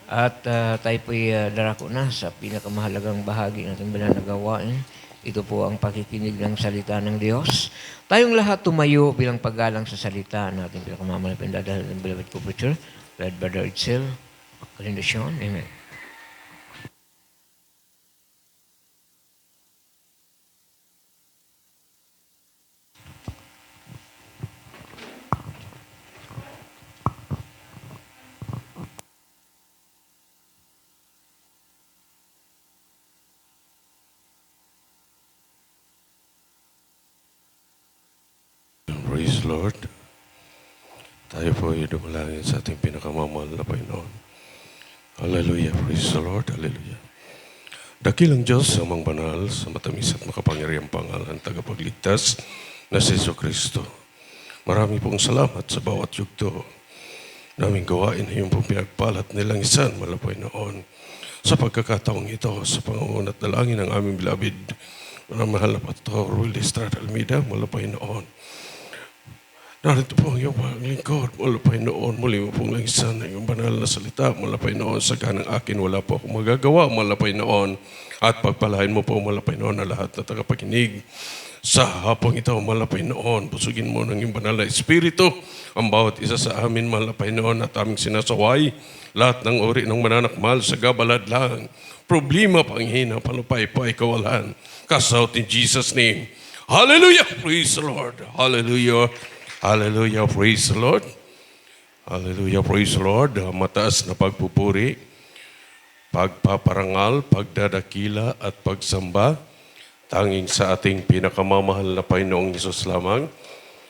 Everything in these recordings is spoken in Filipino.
At tayo po'y darako na sa pinakamahalagang bahagi ng ating banal na gawain. Ito po ang pakikinig ng salita ng Diyos. Tayong lahat tumayo bilang paggalang sa salita ng ating pinakamamalapit na dadalhin ng beloved co-preacher, Led Brother Itzel, Kalindasyon. Amen. Praise Lord. Tayo po ay dumalangin sa ating pinakamamahal na Panginoon. Hallelujah. Praise the Lord. Hallelujah. Dakilang Diyos sa amang banal, sa matamis at makapangyarihang pangalan, tagapagligtas na si Jesucristo. Marami pong salamat sa bawat yugto naming gawain na yung pong pinagpalat nilang isan, malapay noon. Sa pagkakataong ito, sa pangunguna't dalangin ng aming bilabid, mahal na Pastor Willie Estrada Almeida, malapay noon. Narito po ang iyong paglingkod, malapay noon, muli mo pong langisan ng iyong banal na salita, malapay noon, sa kanang akin wala po akong magagawa, malapay noon, at pagpalain mo po malapay noon na lahat na tagapakinig. Sa hapong ito, malapay noon, busugin mo ng iyong banal na Espiritu, ang bawat isa sa amin, malapay noon, at aming sinasaway, lahat ng uri ng mananakmal sa gabalad lang, problema, panghina, palupay-pay, kawalan, cast out in Jesus' name. Hallelujah! Praise the Lord! Hallelujah! Hallelujah, praise the Lord. Hallelujah, praise the Lord. Mataas na pagpupuri, pagpaparangal, pagdadakila at pagsamba, tanging sa ating pinakamamahal na Panginoong Hesus lamang.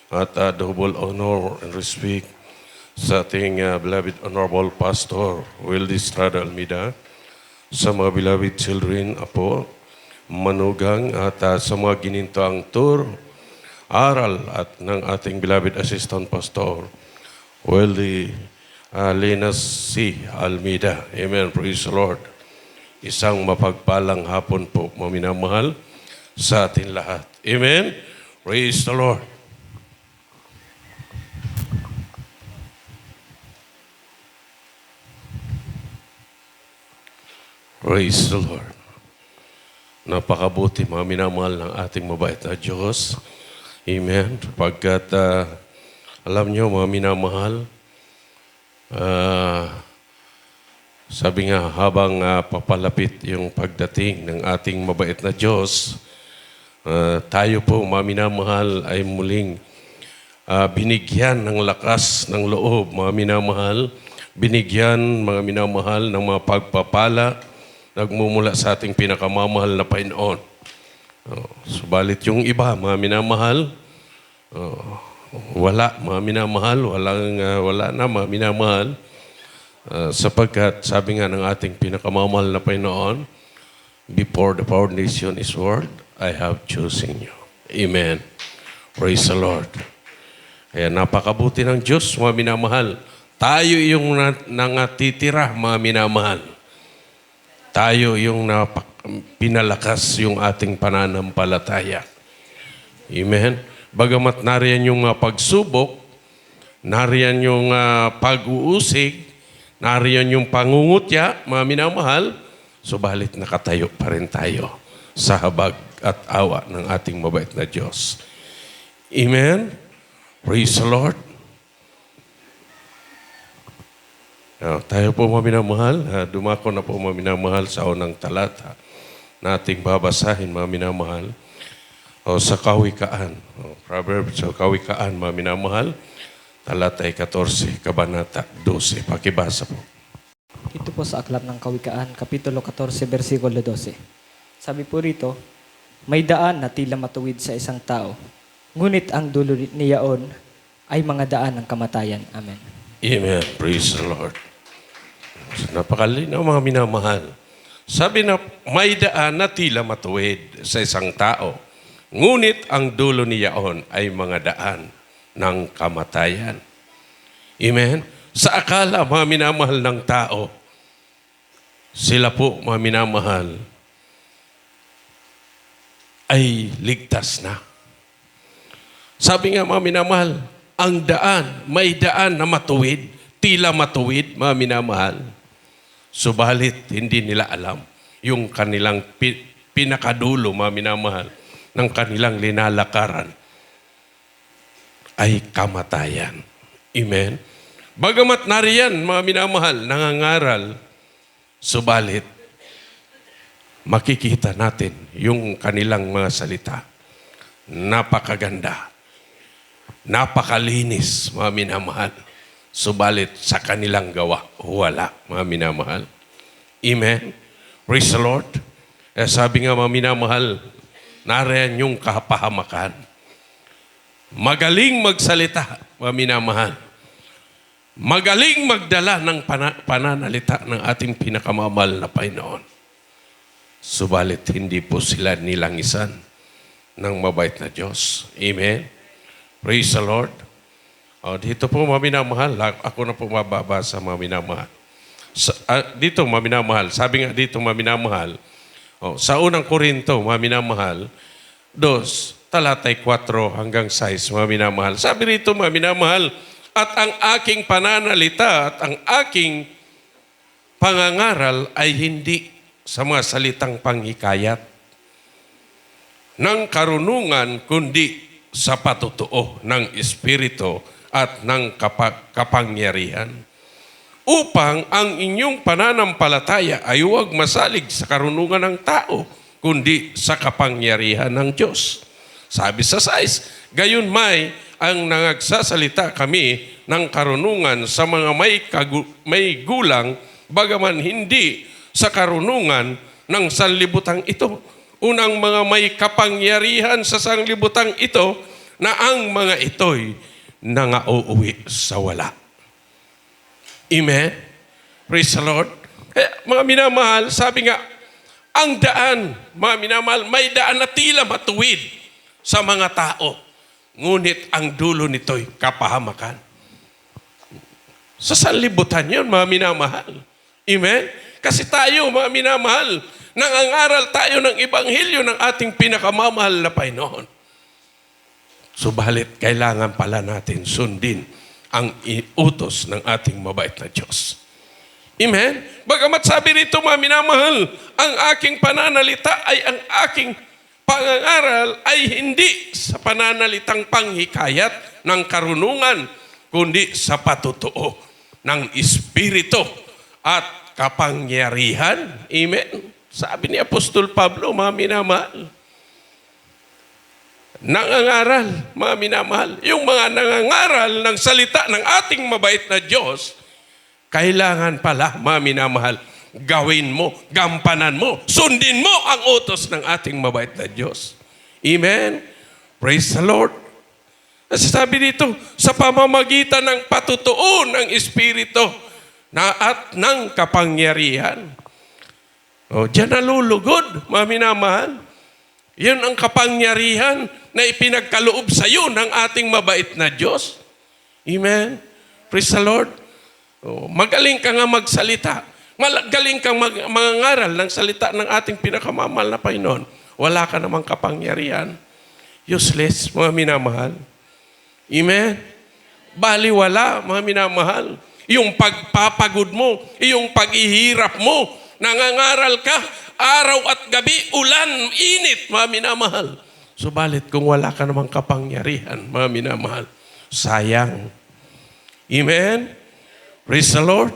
At double honor and respect sa ating beloved Honorable Pastor Willie Estrada Almeida, sa mga beloved children, apo, manugang, at sa mga ginintang tour, aral at ng ating beloved Assistant Pastor, Willie Linas C. Almeida. Amen. Praise the Lord. Isang mapagpalang hapon po, maminamahal, sa atin lahat. Amen. Praise the Lord. Praise the Lord. Napakabuti, maminamahal ng ating mabait na Diyos. Amen. Pagkat alam nyo, mga minamahal, sabi nga, habang papalapit yung pagdating ng ating mabait na Diyos, tayo po, mga minamahal, ay muling binigyan ng lakas ng loob, mga minamahal, binigyan, mga minamahal, ng mga pagpapala, nagmumula sa ating pinakamamahal na Panginoon. Subalit yung iba, mga minamahal, wala, mga minamahal, wala na, mga minamahal, sapagkat sabi nga ng ating pinakamamahal na Panginoon, before the foundation is world, I have chosen you. Amen. Praise the Lord. Kaya napakabuti ng Diyos, mga minamahal. Tayo yung nangatitira, mga minamahal. Tayo yung pinalakas yung ating pananampalataya. Amen. Bagamat nariyan yung pagsubok, nariyan yung pag-uusig, nariyan yung pangungutya, mga minamahal, subalit nakatayo pa rin tayo sa habag at awa ng ating mabait na Diyos. Amen. Praise the Lord. Tayo po, mga minamahal, dumako na po, mga minamahal, sa unang talata na ating babasahin, mga minamahal, sa Kawikaan. Proverbs sa Kawikaan, mga minamahal, talatay 14, kabanata 12. Pakibasa po. Ito po sa Aklat ng Kawikaan, Kapitulo 14, versikulo 12. Sabi po rito, may daan na tila matuwid sa isang tao, ngunit ang dulo niyaon ay mga daan ng kamatayan. Amen. Amen. Praise the Lord. So, napakalinaw, mga minamahal. Sabi na may daan na tila matuwid sa isang tao, ngunit ang dulo niyaon ay mga daan ng kamatayan. Amen? Sa akala, mga minamahal ng tao, sila po, mga minamahal, ay ligtas na. Sabi nga, mga minamahal, ang daan, may daan na matuwid, tila matuwid, mga minamahal. Subalit, hindi nila alam yung kanilang pinakadulo, mga minamahal, ng kanilang linalakaran ay kamatayan. Amen? Bagamat nariyan, mga minamahal, nangangaral, subalit, makikita natin yung kanilang mga salita. Napakaganda. Napakalinis, mga minamahal. Subalit sa kanilang gawa, wala, mga minamahal. Amen? Praise the Lord. Sabi nga, mga minamahal, nariyan yung kapahamakan. Magaling magsalita, mga minamahal. Magaling magdala ng pananalita ng ating pinakamamahal na Panginoon. Subalit hindi po sila nilangisan ng mabait na Diyos. Amen? Praise the Lord. Dito po, mga minamahal, ako na po mababasa, mga minamahal. Dito, mga minamahal, sabi nga dito, mga minamahal, sa unang Korinto, mga minamahal, 2, talatay 4 hanggang 6, mga minamahal. Sabi rito, mga minamahal, at ang aking pananalita at ang aking pangangaral ay hindi sa mga salitang panghikayat ng karunungan, kundi sa patutuo ng Espiritu at ng kapangyarihan, upang ang inyong pananampalataya ay huwag masalig sa karunungan ng tao, kundi sa kapangyarihan ng Diyos. Sabi sa 6, gayon may ang nangagsasalita kami ng karunungan sa mga may gulang, bagaman hindi sa karunungan ng sanlibutang ito. Unang mga may kapangyarihan sa sanlibutang ito, na ang mga ito'y nangauuwi sa wala. Amen? Praise the Lord. Mga minamahal, sabi nga, ang daan, mga minamahal, may daan na tila matuwid sa mga tao. Ngunit ang dulo nito'y kapahamakan. Sa sanlibutan yun, mga minamahal. Amen? Kasi tayo, mga minamahal, nangangaral tayo ng Ebanghelyo ng ating pinakamamahal na Panginoon. Subalit, kailangan pala natin sundin ang utos ng ating mabait na Diyos. Amen? Bagamat sabi rito, mga minamahal, ang aking pananalita ay ang aking pangangaral ay hindi sa pananalitang panghikayat ng karunungan, kundi sa patutuo ng Espiritu at kapangyarihan. Amen? Sabi ni Apostol Pablo, mga minamahal, nangangaral, mga minamahal, yung mga nangangaral ng salita ng ating mabait na Diyos, kailangan pala, mga minamahal, gawin mo, gampanan mo, sundin mo ang utos ng ating mabait na Diyos. Amen? Praise the Lord. Kasi sabi dito, sa pamamagitan ng patutuo ng Espiritu at ng kapangyarihan. Diyan nalulugod, mga minamahal. Yun ang kapangyarihan na ipinagkaloob sa iyo ng ating mabait na Diyos. Amen? Praise the Lord. Magaling ka nga magsalita. Magaling kang mangangaral ng salita ng ating pinakamamahal na Panginoon. Wala ka namang kapangyarihan. Useless, mga minamahal. Amen? Baliwala, mga minamahal. Yung pagpapagod mo, yung paghihirap mo, nangangaral ka, araw at gabi, ulan, init, mga minamahal. Subalit kung wala ka namang kapangyarihan, mga minamahal, sayang. Amen? Praise the Lord.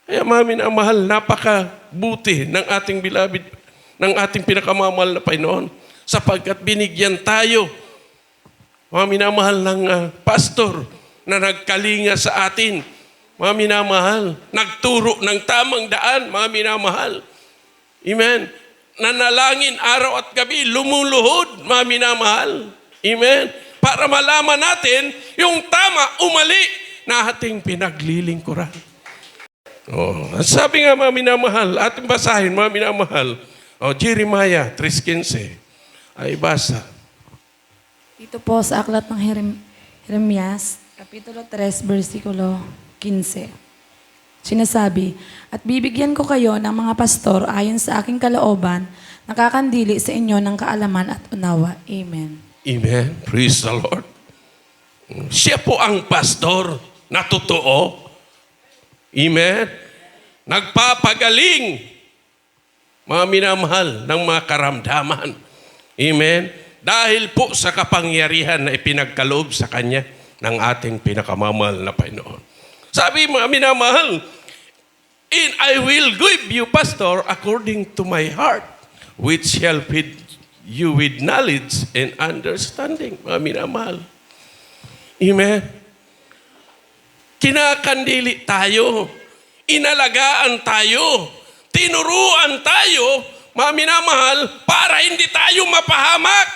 Kaya mga minamahal, napakabuti ng ating beloved, ng ating pinakamamahal na Panginoon, sapagkat binigyan tayo, mga minamahal, ng pastor na nagkalinga sa atin. Mga minamahal, nagturo ng tamang daan, mga minamahal. Amen. Nanalangin araw at gabi, lumuluhod, mga minamahal. Amen. Para malaman natin yung tama, umali na ating pinaglilingkuran. Sabi nga, mga minamahal, ating basahin, mga minamahal, Jeremiah 3:15, ay basa. Dito po sa aklat ng Jeremias, Kapitulo 3, versikulo 15. Sinasabi, at bibigyan ko kayo ng mga pastor ayon sa aking kalooban, nakakandili sa inyo ng kaalaman at unawa. Amen. Amen. Praise the Lord. Siya po ang pastor na totoo. Amen. nagpapagaling, mga minamahal, ng mga karamdaman. Amen? Dahil po sa kapangyarihan na ipinagkaloob sa Kanya ng ating pinakamamahal na Panginoon. Sabi, mga minamahal, "And I will give you, Pastor, according to my heart, which shall feed you with knowledge and understanding." Mga minamahal. Amen? Kinakandili tayo. Inalagaan tayo. Tinuruan tayo, mga minamahal, para hindi tayo mapahamak.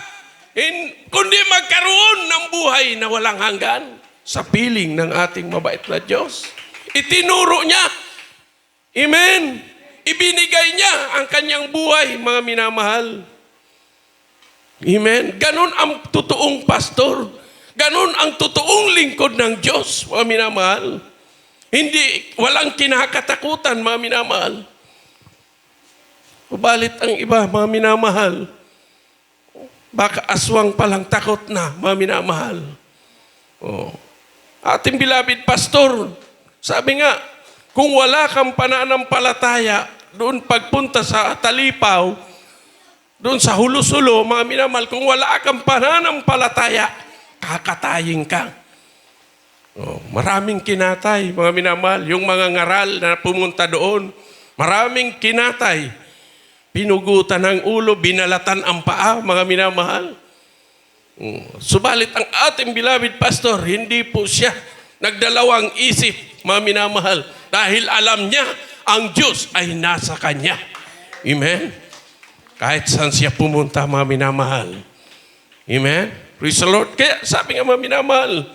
Kundi magkaroon ng buhay na walang hanggan sa piling ng ating mabait na Diyos. Itinuro niya. Amen. Ibinigay niya ang kanyang buhay, mga minamahal. Amen. Ganon ang totoong pastor. Ganon ang totoong lingkod ng Diyos, mga minamahal. Hindi, walang kinakatakutan, mga minamahal. Ubalit ang iba, mga minamahal, baka aswang palang takot na, mga minamahal. Oh. Ating beloved pastor, sabi nga, kung wala kang pananampalataya, doon pagpunta sa Talipaw, doon sa Hulo-Sulo, mga minamahal, kung wala kang pananampalataya, kakatayin ka. Oh, maraming kinatay, mga minamahal. Yung mga ngaral na pumunta doon, maraming kinatay. Pinugutan ng ulo, binalatan ang paa, mga minamahal. Subalit ang ating beloved pastor, hindi po siya nagdalawang isip, mga minamahal. Dahil alam niya, ang Diyos ay nasa kanya. Amen? Kahit saan siya pumunta, mga minamahal. Amen? Praise the Lord. Kaya sabi nga, mga minamahal,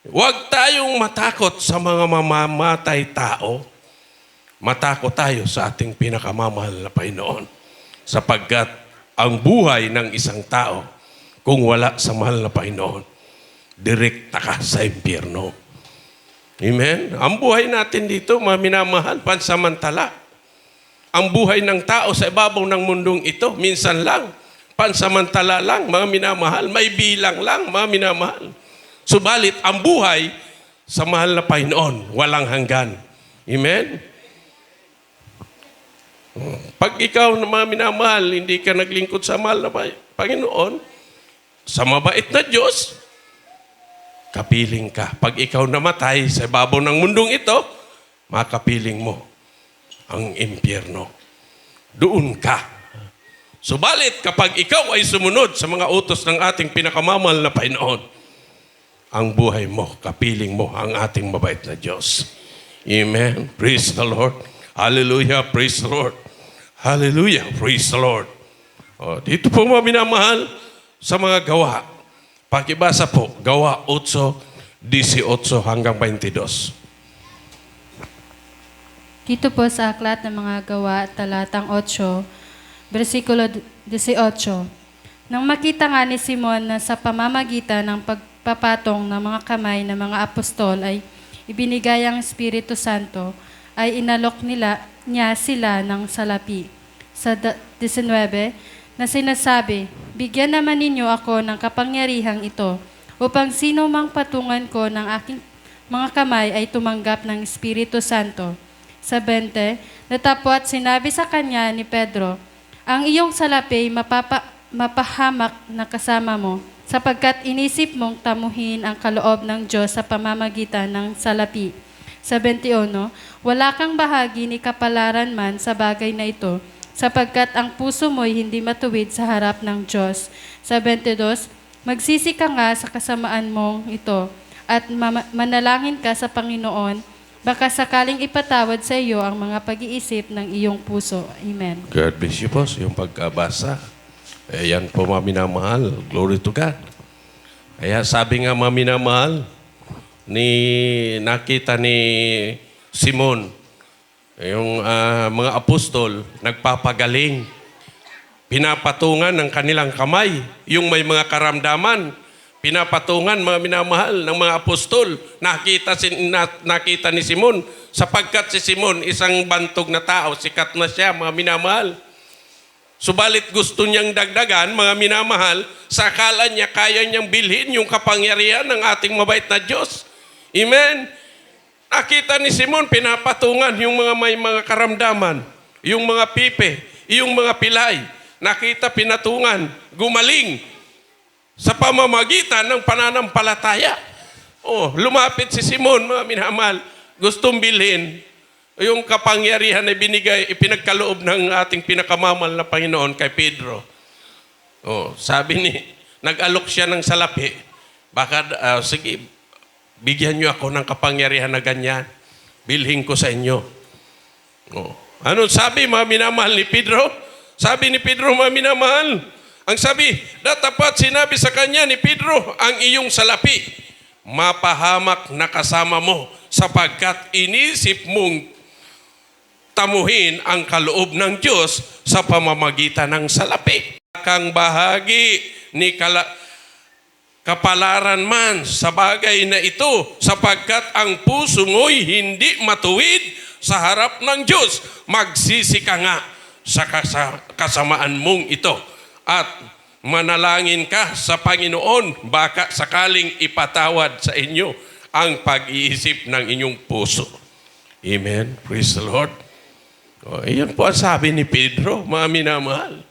huwag tayong matakot sa mga mamamatay tao. Matakot tayo sa ating pinakamamahal na Panginoon. Sapagkat ang buhay ng isang tao, kung wala sa mahal na Panginoon, direkta ka sa impyerno. Amen? Ang buhay natin dito, mga minamahal, pansamantala. Ang buhay ng tao sa ibabaw ng mundong ito, minsan lang, pansamantala lang, mga minamahal, may bilang lang, mga minamahal. Subalit, ang buhay sa mahal na Panginoon, walang hanggan. Amen? Pag ikaw na mga minamahal, hindi ka naglingkod sa mahal na Panginoon, sa mabait na Diyos, kapiling ka. Pag ikaw namatay sa ibabaw ng mundong ito, makapiling mo ang impyerno. Doon ka. Subalit, kapag ikaw ay sumunod sa mga utos ng ating pinakamamahal na Panginoon, ang buhay mo, kapiling mo ang ating mabait na Diyos. Amen. Praise the Lord. Hallelujah. Praise the Lord. Hallelujah. Praise the Lord. O, dito po mga minamahal sa mga gawa. Pakibasa po, Gawa 8:18 hanggang 22. Dito po sa aklat ng mga gawa, talatang 8, versikulo 18. Nang makita nga ni Simon na sa pamamagitan ng pagpapatong ng mga kamay ng mga apostol ay ibinigay ang Espiritu Santo, ay inalok niya sila ng salapi. Sa 19 na sinasabi, "Bigyan naman ninyo ako ng kapangyarihang ito, upang sino mang patungan ko ng aking mga kamay ay tumanggap ng Espiritu Santo." Sa 20, natapot sinabi sa kanya ni Pedro, "Ang iyong salapi mapahamak na kasama mo, sapagkat inisip mong tamuhin ang kaloob ng Diyos sa pamamagitan ng salapi." Sa 21, "Wala kang bahagi ni kapalaran man sa bagay na ito, sapagkat ang puso mo'y hindi matuwid sa harap ng Diyos." Sa 22, "Magsisi ka nga sa kasamaan mong ito, at manalangin ka sa Panginoon, baka sakaling ipatawad sa iyo ang mga pag-iisip ng iyong puso." Amen. God bless you po sa iyong pagkabasa. Ayan po mga minamahal. Glory to God. Kaya sabi nga mga minamahal, nakita ni Simon, yung mga apostol, nagpapagaling. Pinapatungan ng kanilang kamay. Yung may mga karamdaman, pinapatungan mga minamahal ng mga apostol. Nakita ni Simon, sapagkat si Simon, isang bantog na tao, sikat na siya, mga minamahal. Subalit gusto niyang dagdagan, mga minamahal, sa akala niya kaya niyang bilhin yung kapangyarihan ng ating mabait na Diyos. Amen? Nakita ni Simon, pinapatungan yung mga may mga karamdaman, yung mga pipe, yung mga pilay. Nakita, pinatungan, gumaling sa pamamagitan ng pananampalataya. Oh, lumapit si Simon, mga minamahal, gustong bilhin yung kapangyarihan na binigay, ipinagkaloob ng ating pinakamamahal na Panginoon kay Pedro. Oh, sabi ni, nag-alok siya ng salapi. Baka, sige, bigyan niyo ako ng kapangyarihan na ganyan. Bilhin ko sa inyo. Oh. Ano sabi, mga minamahal ni Pedro? Sabi ni Pedro, mga minamahal, ang sabi, datapat sinabi sa kanya ni Pedro, ang iyong salapi, mapahamak na kasama mo sapagkat inisip mong tamuhin ang kaloob ng Diyos sa pamamagitan ng salapi. Kang bahagi ni kapalaran man sa bagay na ito sapagkat ang puso mo'y hindi matuwid sa harap ng Diyos. Magsisi ka nga sa kasamaan mong ito at manalangin ka sa Panginoon baka sakaling ipatawad sa inyo ang pag-iisip ng inyong puso. Amen. Praise the Lord. O, iyan po ang sabi ni Pedro, mga minamahal.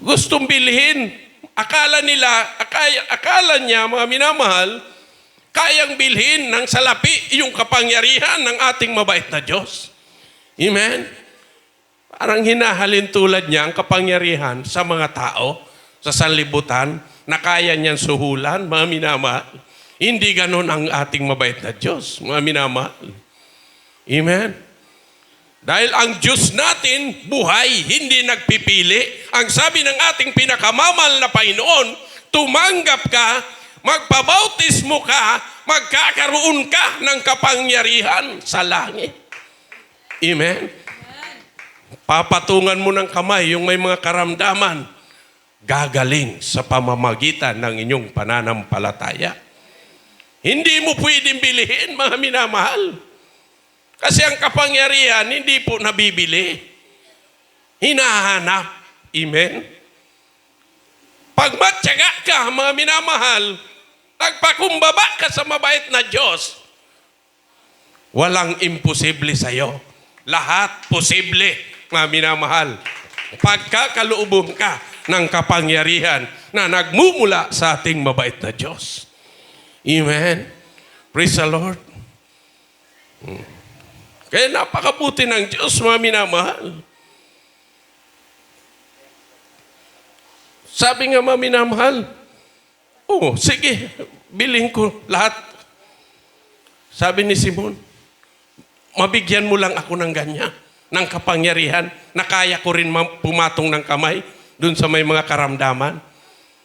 Gustong bilhin. Akala niya, mga minamahal, kayang bilhin ng salapi yung kapangyarihan ng ating mabait na Diyos. Amen? Parang hinahalin tulad niya ang kapangyarihan sa mga tao, sa sanlibutan, na kaya niyan suhulan, mga minamahal. Hindi ganon ang ating mabait na Diyos, mga minamahal. Amen? Dahil ang Diyos natin, buhay, hindi nagpipili. Ang sabi ng ating pinakamamahal na Panginoon, tumanggap ka, magpabautismo ka, magkakaroon ka ng kapangyarihan sa langit. Amen? Papatungan mo ng kamay yung may mga karamdaman, gagaling sa pamamagitan ng inyong pananampalataya. Hindi mo pwedeng bilihin, mga minamahal. Kasi ang kapangyarihan, hindi po nabibili. Hinahanap. Amen? Pag matyaga ka, mga minamahal, nagpakumbaba ka sa mabait na Diyos, walang imposible sa'yo. Lahat posible, mga minamahal. Pagkakaluubong ka ng kapangyarihan na nagmumula sa ating mabait na Diyos. Amen? Praise the Lord. Kaya napakabuti ng Diyos, mga minamahal. Sabi nga, mga minamahal, oh, sige, bilhin ko lahat. Sabi ni Simon, mabigyan mo lang ako ng ganyan, ng kapangyarihan, na kaya ko rin pumatong ng kamay dun sa may mga karamdaman.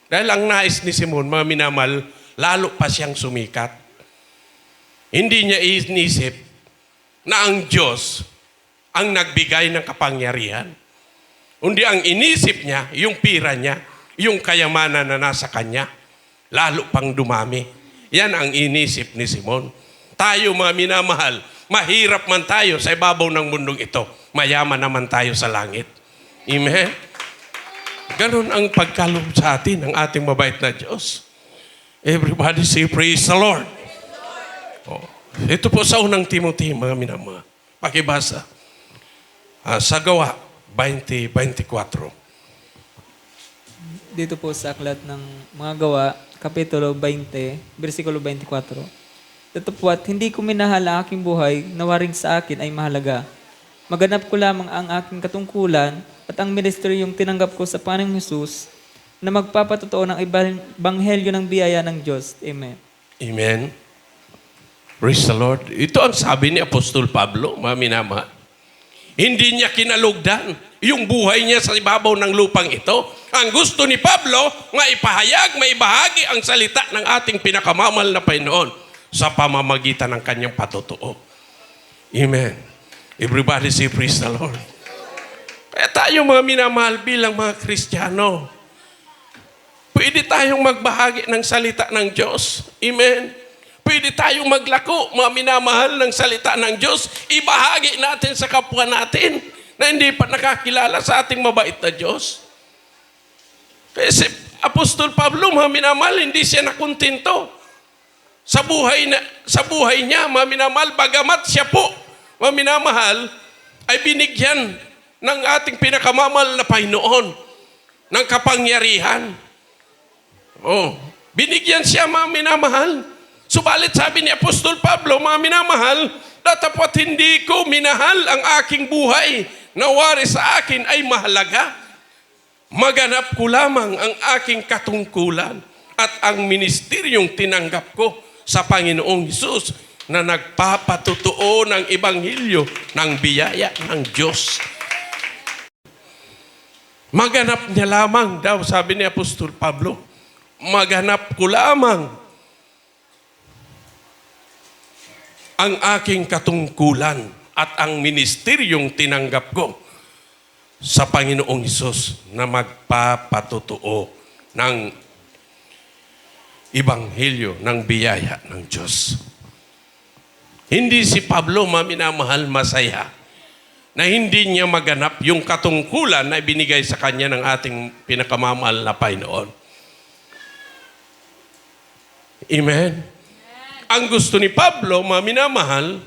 Dahil ang nais ni Simon, mga minamahal, lalo pa siyang sumikat. Hindi niya inisip na ang Diyos ang nagbigay ng kapangyarihan. Kundi ang inisip niya, yung pira niya, yung kayamanan na nasa kanya, lalo pang dumami. Yan ang inisip ni Simon. Tayo, mga minamahal, mahirap man tayo sa ibabaw ng mundong ito, mayaman naman tayo sa langit. Amen? Ganon ang pagkaloob sa atin ng ating mabait na Diyos. Everybody say, praise the Lord. Oh. Ito po sa unang Timothy, mga minamahal. Pakibasa. Sa Gawa 20:24. Dito po sa aklat ng mga gawa, Kapitulo 20, versikulo 24. Ito po, at hindi ko minahal ang aking buhay na waring sa akin ay mahalaga. Maganap ko lamang ang aking katungkulan at ang ministeryong tinanggap ko sa Panginoong Hesus na magpapatotoo ng ebanghelyo ng biyaya ng Diyos. Amen. Amen. Praise the Lord. Ito ang sabi ni Apostol Pablo, mga minamahal. Hindi niya kinalugdan yung buhay niya sa ibabaw ng lupang ito. Ang gusto ni Pablo, nga ipahayag, maibahagi ang salita ng ating pinakamamahal na Panginoon sa pamamagitan ng kanyang patotoo. Amen. Everybody say, praise the Lord. Kaya tayo, mga minamahal, bilang mga Kristiyano, pwede tayong magbahagi ng salita ng Diyos. Amen. Pwede tayong maglako, mga minamahal, ng salita ng Diyos. Ibahagi natin sa kapwa natin na hindi pa nakakilala sa ating mabait na Diyos. Kasi Apostol Pablo, mga minamahal, hindi siya nakontento sa buhay niya, mga minamahal, bagamat siya po, mga minamahal, ay binigyan ng ating pinakamamahal na Panginoon ng kapangyarihan. Oh, binigyan siya, mga minamahal. Subalit sabi ni Apostol Pablo, mga minamahal, datapat hindi ko minahal ang aking buhay na wari sa akin ay mahalaga. Maganap ko lamang ang aking katungkulan at ang ministeryong tinanggap ko sa Panginoong Hesus na nagpapatutuo ng Ebanghelyo ng biyaya ng Diyos. Maganap niya lamang daw, sabi ni Apostol Pablo, maganap ko lamang ang aking katungkulan at ang ministeryong tinanggap ko sa Panginoong Hesus na magpapatutuo ng Ebanghelyo ng biyaya ng Diyos. Hindi si Pablo, minamahal, masaya na hindi niya maganap yung katungkulan na ibinigay sa kanya ng ating pinakamamahal na Panginoon. Amen? Ang gusto ni Pablo, minamahal,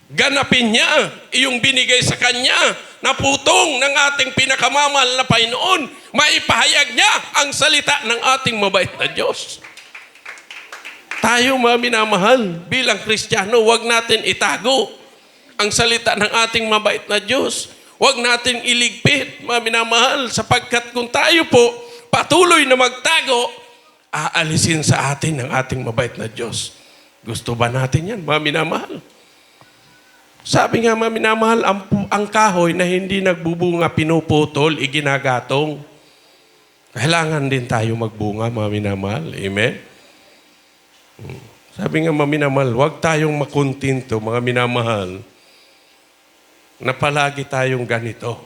ganapin niya yung binigay sa kanya na putong ng ating pinakamamahal na Panginoon. Maipahayag niya ang salita ng ating mabait na Diyos. Tayo, minamahal, bilang Kristiyano, huwag natin itago ang salita ng ating mabait na Diyos. Huwag natin iligpit, minamahal, sapagkat kung tayo po patuloy na magtago, aalisin sa atin ang ating mabait na Diyos. Gusto ba natin yan, minamahal? Sabi nga, minamahal, ang kahoy na hindi nagbubunga, pinuputol, iginagatong. Kailangan din tayo magbunga, minamahal. Amen? Sabi nga, minamahal, huwag tayong makuntinto, mga minamahal, na palagi tayong ganito.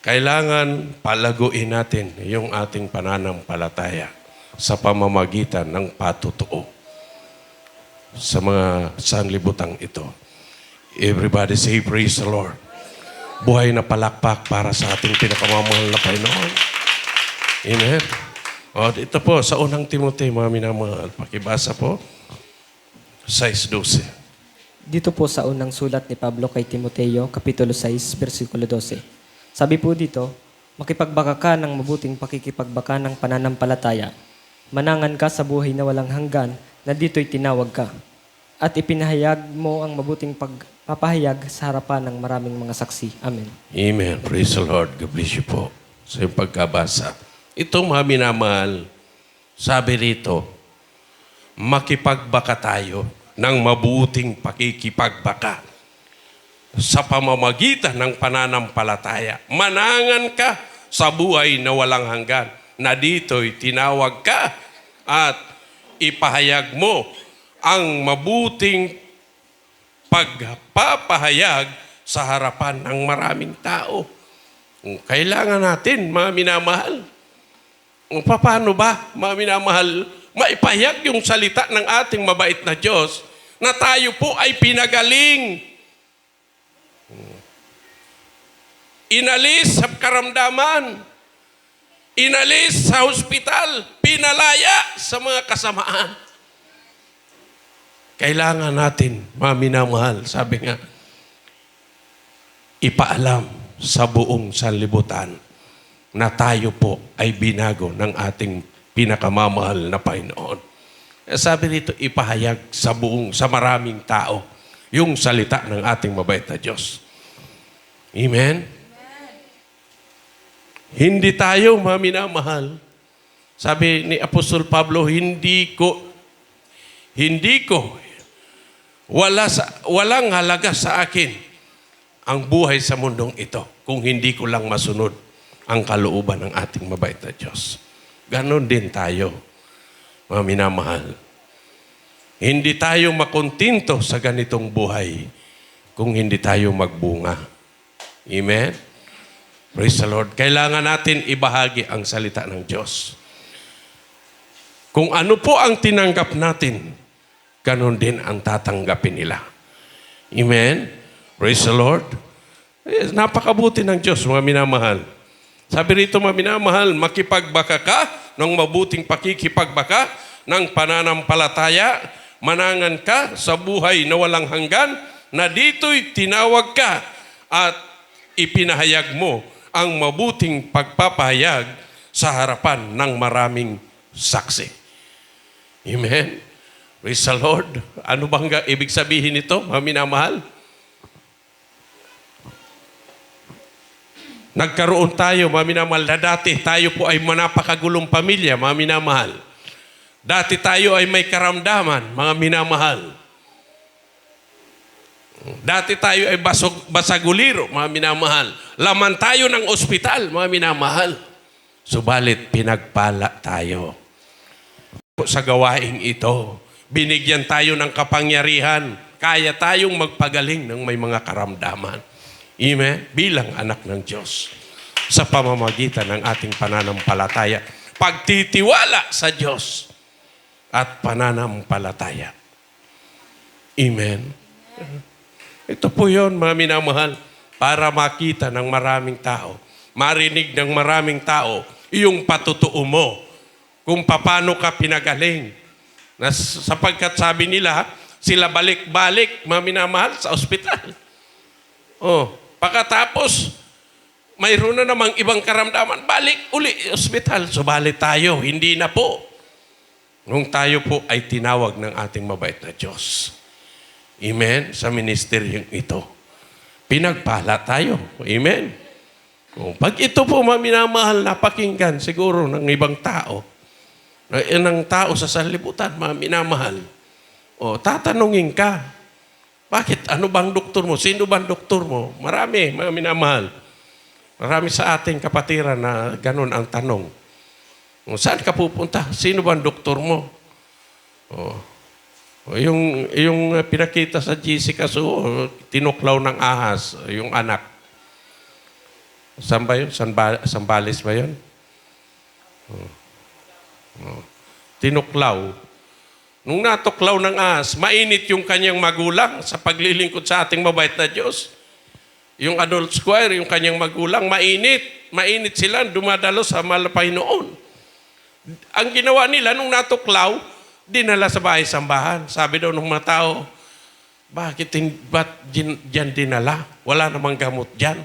Kailangan palaguin natin yung ating pananampalataya sa pamamagitan ng patutuo sa mga sanglibutang ito. Everybody say, praise the Lord. Buhay na palakpak para sa ating pinakamamahal na Panginoon. Amen. O, ito po, sa unang Timoteo, mga minamahal, pakibasa po, 6:12. Dito po sa unang sulat ni Pablo kay Timoteo, Kapitulo 6, versikulo 12. Sabi po dito, makipagbaka ka ng mabuting pakikipagbaka ng pananampalataya. Manangan ka sa buhay na walang hanggan na dito'y tinawag ka. At ipinahayag mo ang mabuting pagpapahayag sa harapan ng maraming mga saksi. Amen. Amen. Praise the Lord. God bless you po sa iyong pagkabasa. Ito, mga minamahal, sabi rito, makipagbaka tayo ng mabuting pakikipagbaka sa pamamagitan ng pananampalataya. Manangan ka sa buhay na walang hanggan, na dito'y tinawag ka at ipahayag mo ang mabuting pagpapahayag sa harapan ng maraming tao. Kailangan natin, mga minamahal. Paano ba, mga minamahal, maipahayag yung salita ng ating mabait na Diyos na tayo po ay pinagaling, inalis sa karamdaman, inalis sa ospital, pinalaya sa mga kasamaan. Kailangan natin, mga minamahal, sabi nga, ipaalam sa buong sanlibutan na tayo po ay binago ng ating pinakamamahal na Panginoon. Sabi rito, ipahayag sa maraming tao yung salita ng ating mabait na Diyos. Amen? Hindi tayo, mga minamahal. Sabi ni Apostol Pablo, walang halaga sa akin ang buhay sa mundong ito kung hindi ko lang masunod ang kalooban ng ating mabait na Diyos. Ganon din tayo, mga minamahal. Hindi tayo makontinto sa ganitong buhay kung hindi tayo magbunga. Amen? Praise the Lord. Kailangan natin ibahagi ang salita ng Diyos. Kung ano po ang tinanggap natin, ganon din ang tatanggapin nila. Amen? Praise the Lord. Napakabuti ng Diyos, mga minamahal. Sabi rito, mga minamahal, makipagbaka ka ng mabuting pakikipagbaka ng pananampalataya, manangan ka sa buhay na walang hanggan, na dito'y tinawag ka at ipinahayag mo ang mabuting pagpapahayag sa harapan ng maraming saksi. Amen. Praise the Lord. Ano bang ibig sabihin nito, mga minamahal? Nagkaroon tayo, mga minamahal, na dati tayo po ay manapakagulong pamilya, mga minamahal. Dati tayo ay may karamdaman, mga minamahal. Dati tayo ay basaguliro, mga minamahal. Laman tayo ng ospital, mga minamahal. Subalit, pinagpala tayo. Sa gawaing ito, binigyan tayo ng kapangyarihan. Kaya tayong magpagaling ng may mga karamdaman. Amen? Bilang anak ng Diyos. Sa pamamagitan ng ating pananampalataya. Pagtitiwala sa Diyos at pananampalataya. Amen? Ito po yun, mga minamahal, para makita ng maraming tao, marinig ng maraming tao, iyong patutuo mo kung paano ka pinagaling. Sapagkat sabi nila, sila balik-balik, mga minamahal, sa ospital. Pagkatapos, mayroon na namang ibang karamdaman, balik uli ospital. Subalit tayo, hindi na po. Nung tayo po ay tinawag ng ating mabait na Diyos. Amen? Sa ministeryong ito. Pinagpala tayo. Amen? Pag ito po, mga minamahal, napakinggan siguro ng ibang tao, ng tao sa sanlibutan, mga minamahal, tatanungin ka, bakit? Ano bang doktor mo? Sino bang doktor mo? Marami, mga minamahal. Marami sa ating kapatiran na ganun ang tanong. Saan ka pupunta? Sino bang doktor mo? Yung pinakita sa Jessica tinuklaw ng ahas, yung anak. Saan ba yun? Sambales ba yun? Tinuklaw. Nung natuklaw ng ahas, mainit yung kanyang magulang sa paglilingkod sa ating mabait na Diyos. Yung adult squire, yung kanyang magulang, mainit. Mainit sila, dumadalo sa malapay noon. Ang ginawa nila nung natuklaw, dinala sa bahay sambahan. Sabi daw ng mga tao, ba't dyan dinala? Wala namang gamot dyan.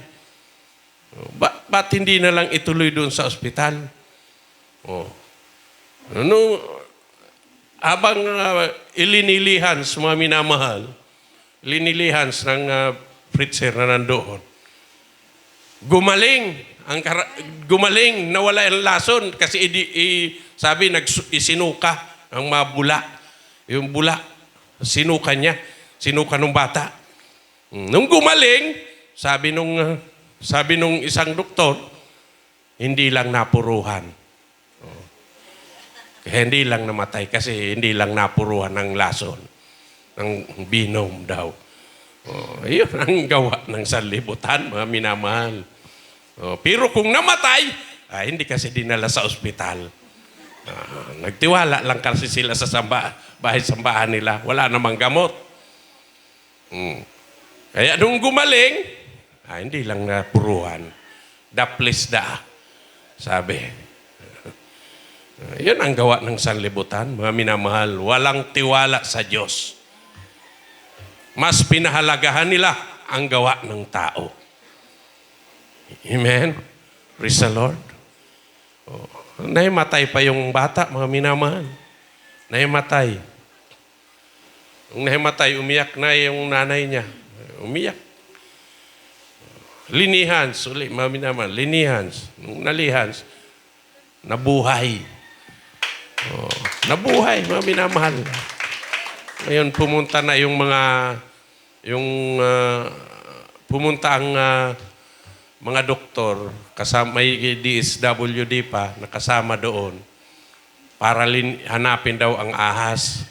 Ba't hindi na lang ituloy doon sa ospital? Habang ilinilihans, mga minamahal, linilihans ng Fritzer na nandoon, gumaling, nawala ang lason kasi sabi, isinuka ang mga bula. Yung bula, sinuka niya. Sinuka ng bata. Nung gumaling, sabi nung isang doktor, hindi lang napuruhan. Kaya hindi lang namatay kasi hindi lang napuruhan ng lason. Ng binom daw. Yun ang gawa ng sanlibutan, mga minamahal. Pero kung namatay, hindi kasi dinala sa ospital. Nagtiwala lang kasi sila sa bahay-sambahan nila. Wala namang gamot. Kaya nung gumaling, hindi lang napuruhan. Daplis da. Sabi. Yun ang gawa ng sanlibutan, mga minamahal. Walang tiwala sa Diyos. Mas pinahalagahan nila ang gawa ng tao. Amen? Praise the Lord. Naimatay pa yung bata, mga minamahal. Naimatay. Nung naimatay, umiyak na yung nanay niya. Umiyak. Linihans, ulit, mga minamahal. Linihans. Nung nalihans, nabuhay. Nabuhay, mga minamahal. Ngayon, pumunta na yung pumunta ang mga doktor, kasama, may DSWD pa, nakasama doon, para hanapin daw ang ahas.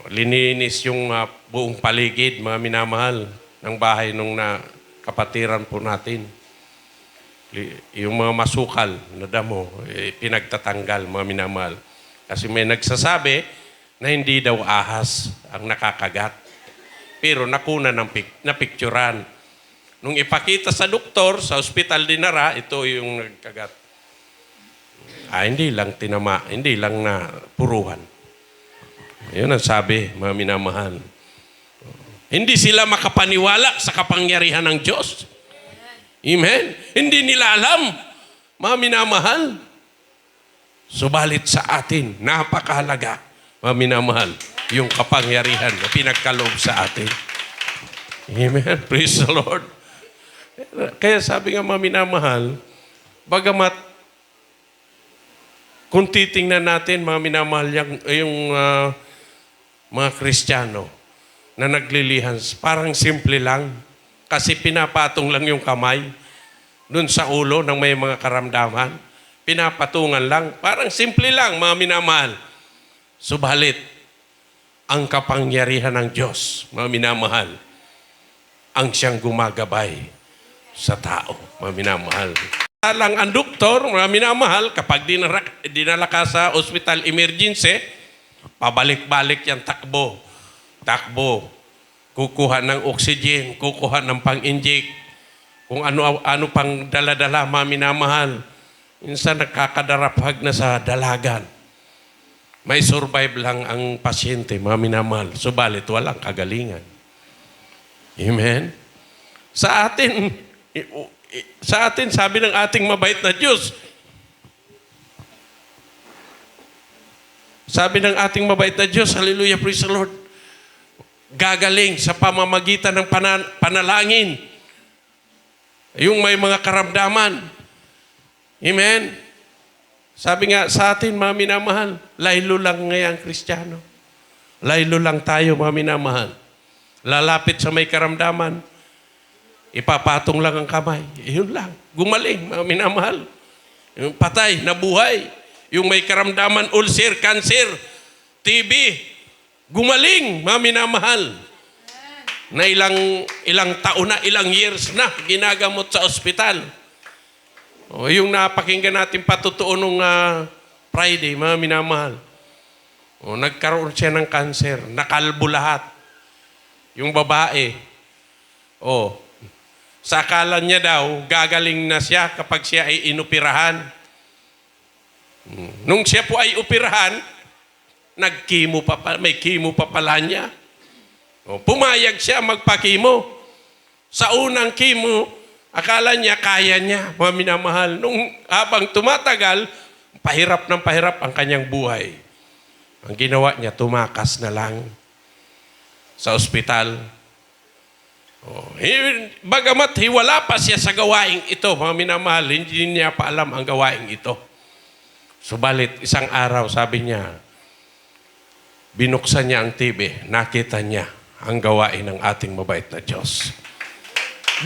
Lininis yung buong paligid, mga minamahal, ng bahay nung kapatiran po natin. Yung mga masukal na damo, pinagtatanggal, mga minamahal. Kasi may nagsasabi na hindi daw ahas ang nakakagat. Pero nakuna na picturean. Nung ipakita sa doktor, sa ospital dinara, ito yung nagkagat. Hindi lang tinama, hindi lang na puruhan. Yun ang sabi, mga minamahal. Hindi sila makapaniwala sa kapangyarihan ng Diyos. Amen? Hindi nila alam, mga minamahal. Subalit sa atin, napakahalaga, mga minamahal, yung kapangyarihan na pinagkaloob sa atin. Amen? Praise the Lord. Kaya sabi nga, mga minamahal, bagamat kung titingnan natin, mga minamahal, yung mga Kristiyano na naglilihan, parang simple lang. Kasi pinapatong lang yung kamay dun sa ulo ng may mga karamdaman. Pinapatungan lang. Parang simple lang, mga minamahal. Subalit, ang kapangyarihan ng Diyos, mga minamahal, ang siyang gumagabay sa tao, mga minamahal. Lang ang doktor, mga minamahal, kapag dinala ka sa hospital emergency, pabalik-balik yan, takbo. Kukuha ng oxygen, kukuha ng pang-inject, kung ano pang dala-dala, mga minamahal. Minsan nakakadarapag na sa dalagan. May survive lang ang pasyente, mga minamahal. Subalit walang kagalingan. Amen? Sa atin, sabi ng ating mabait na Diyos, sabi ng ating mabait na Diyos, hallelujah, praise the Lord, gagaling sa pamamagitan ng panalangin. Yung may mga karamdaman. Amen? Sabi nga sa atin, mga minamahal, laylo lang ngayang Kristiyano. Laylo lang tayo, mga minamahal. Lalapit sa may karamdaman, ipapatong lang ang kamay. Yun lang. Gumaling, mga minamahal. Yung patay, nabuhay. Yung may karamdaman, ulcer, cancer, TB, gumaling, mga minamahal. Na ilang taon na, ilang years na, ginagamot sa ospital. O, yung napakinggan natin patutuo nung Friday, mga minamahal. O, nagkaroon siya ng cancer, nakalbo lahat. Yung babae, sa akala niya daw, gagaling na siya kapag siya ay inoperahan. Nung siya po ay operahan, may chemo pa pala niya. Pumayag siya magpa-chemo. Sa unang chemo, akala niya kaya niya, mga minamahal. Nung habang tumatagal, pahirap ng pahirap ang kanyang buhay. Ang ginawa niya, tumakas na lang sa ospital. Bagamat hiwala pa siya sa gawaing ito, mga minamahal, hindi niya pa alam ang gawaing ito. Subalit, isang araw, sabi niya, binuksan niya ang TV, nakita niya ang gawain ng ating mabait na Diyos.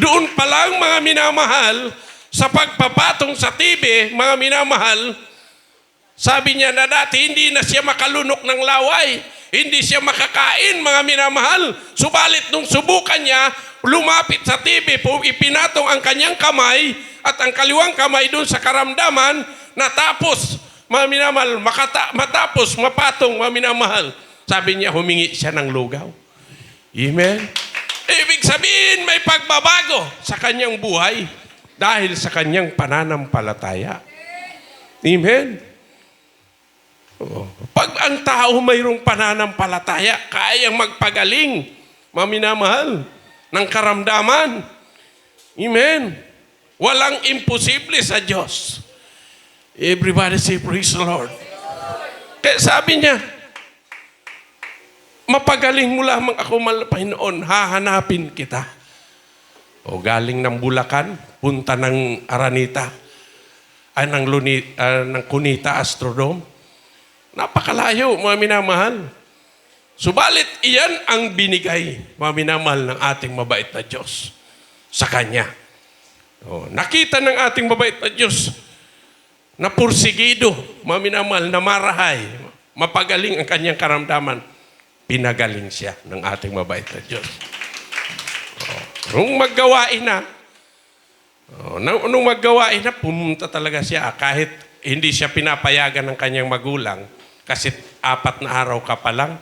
Doon pa lang, mga minamahal, sa pagpapatong sa TV, mga minamahal, sabi niya na dati hindi na siya makalunok ng laway, hindi siya makakain, mga minamahal. Subalit nung subukan niya, lumapit sa TV, ipinatong ang kanyang kamay at ang kaliwang kamay doon sa karamdaman, natapos, mga minamahal, matapos, mapatong, mga minamahal. Sabi niya, humingi siya ng lugaw. Amen? Ibig sabihin, may pagbabago sa kanyang buhay dahil sa kanyang pananampalataya. Amen? Pag ang tao mayroong pananampalataya, kayang magpagaling, mga minamahal, ng karamdaman. Amen? Walang imposible sa Diyos. Everybody say, praise the Lord. Kaya sabi niya, mapagaling mo lamang ako, Panginoon, hahanapin kita. O galing ng Bulacan, punta ng Aranita, ng Cunita Astrodome. Napakalayo, mga minamahal. Subalit, iyan ang binigay, mga minamahal, ng ating mabait na Diyos sa Kanya. O, nakita ng ating mabait na Diyos na pursigido, mga minamahal, na marahay, mapagaling ang kanyang karamdaman. Pinagaling siya ng ating mabait na Diyos. Nung maggawain na, pumunta talaga siya. Kahit hindi siya pinapayagan ng kanyang magulang, kasi 4 na araw ka pa lang,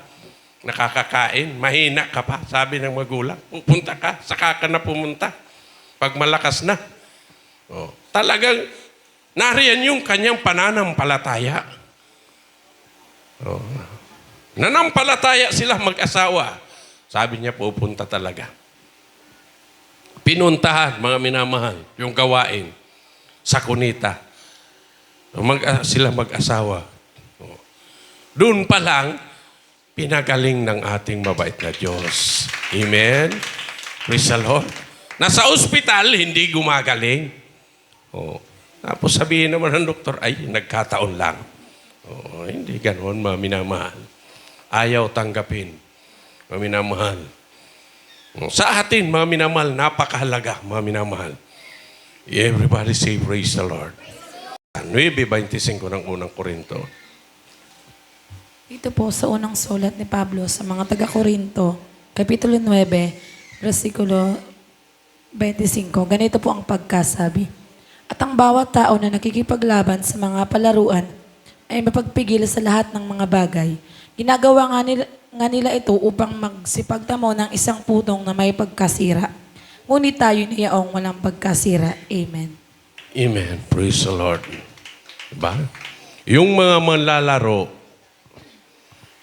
nakakakain, mahina ka pa, sabi ng magulang. Pupunta ka, saka ka na pumunta. Pag malakas na. Talagang Nariyan yung kanyang pananampalataya. Oh. Nanampalataya sila mag-asawa. Sabi niya, pupunta talaga. Pinuntahan, mga minamahal, yung gawain sa kunita. Sila mag-asawa. Oh. Doon pa lang, pinagaling ng ating mabait na Diyos. Amen? Praise the Lord. Nasa ospital, hindi gumagaling. Oh. Tapos sabihin naman ng doktor, ay, nagkataon lang. Oh, hindi ganoon, mga minamahal. Ayaw tanggapin, mga minamahal. Sa atin, mga minamahal, napakahalaga, mga minamahal. Everybody say, praise the Lord. 9:25 ng unang Korinto. Dito po sa unang sulat ni Pablo sa mga taga-Korinto, Kapitulo 9, versikulo 25. Ganito po ang pagkasabi. At ang bawat tao na nakikipaglaban sa mga palaruan ay mapagpigil sa lahat ng mga bagay. Ginagawa nga nila ito upang magsipagtamo ng isang putong na may pagkasira. Ngunit tayo niyaong walang pagkasira. Amen. Amen. Praise the Lord. Diba? Yung mga manlalaro,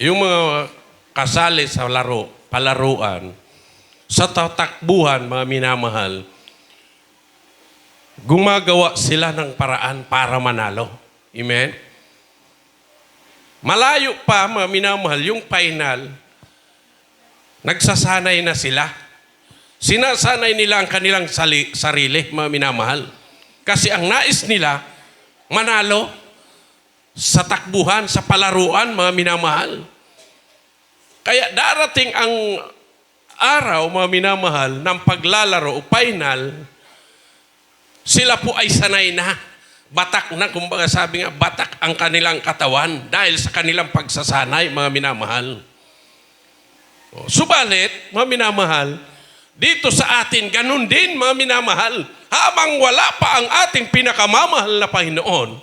yung mga kasali sa laro, palaruan, sa tatakbuhan, mga minamahal, gumagawa sila ng paraan para manalo. Amen? Malayo pa, mga minamahal, yung final, nagsasanay na sila. Sinasanay nila ang kanilang sarili, mga minamahal. Kasi ang nais nila, manalo sa takbuhan, sa palaruan, mga minamahal. Kaya darating ang araw, mga minamahal, ng paglalaro o final, sila po ay sanay na. Batak na, kumbaga sabi nga, batak ang kanilang katawan dahil sa kanilang pagsasanay, mga minamahal. Subalit, mga minamahal, dito sa atin, ganun din, mga minamahal. Habang wala pa ang ating pinakamamahal na Panginoon,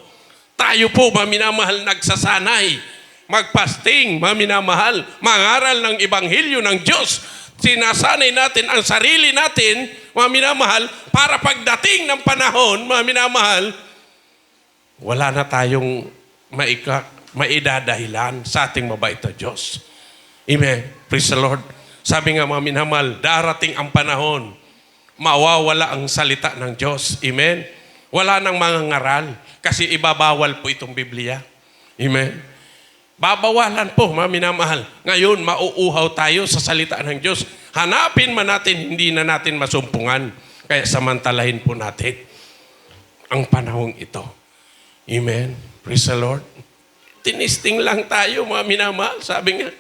tayo po, mga minamahal, nagsasanay, magpasting, mga minamahal, mangaral ng Ebanghelyo ng Diyos. Sinasanay natin ang sarili natin, mga minamahal, para pagdating ng panahon, mga minamahal, wala na tayong maidadahilan sa ating mabait na Diyos. Amen. Praise the Lord. Sabi nga, mga minamahal, darating ang panahon, mawawala ang salita ng Diyos. Amen. Wala nang mga ngaral kasi ibabawal po itong Biblia. Amen. Babawalan po, mga minamahal. Ngayon, mauuhaw tayo sa salita ng Diyos. Hanapin man natin, hindi na natin masumpungan. Kaya samantalahin po natin ang panahong ito. Amen. Praise the Lord. Tinisting lang tayo, mga minamahal. Sabi nga,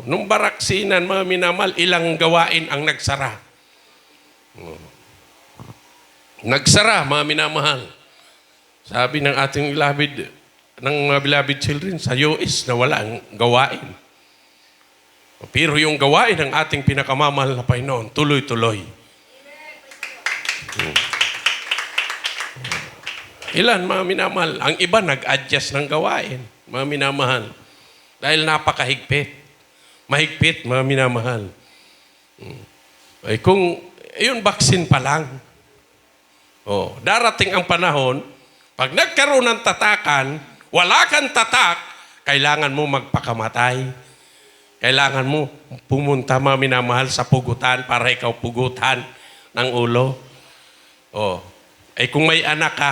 nung baraksinan, mga minamahal, ilang gawain ang nagsara. Nagsara, mga minamahal. Sabi ng ating mga beloved children sa US na wala ang gawain. Pero yung gawain ng ating pinakamamahal na Panginoon, tuloy-tuloy. Ilan, mga minamahal? Ang iba nag-adjust ng gawain, mga minamahal. Dahil napakahigpit. Mahigpit, mga minamahal. Ay kung, yun, vaccine pa lang. Darating ang panahon, pag nagkaroon ng tatakan, wala kang tatak, kailangan mo magpakamatay. Kailangan mo pumunta, mga minamahal, sa pugutan para ikaw pugutan ng ulo. Ay kung may anak ka,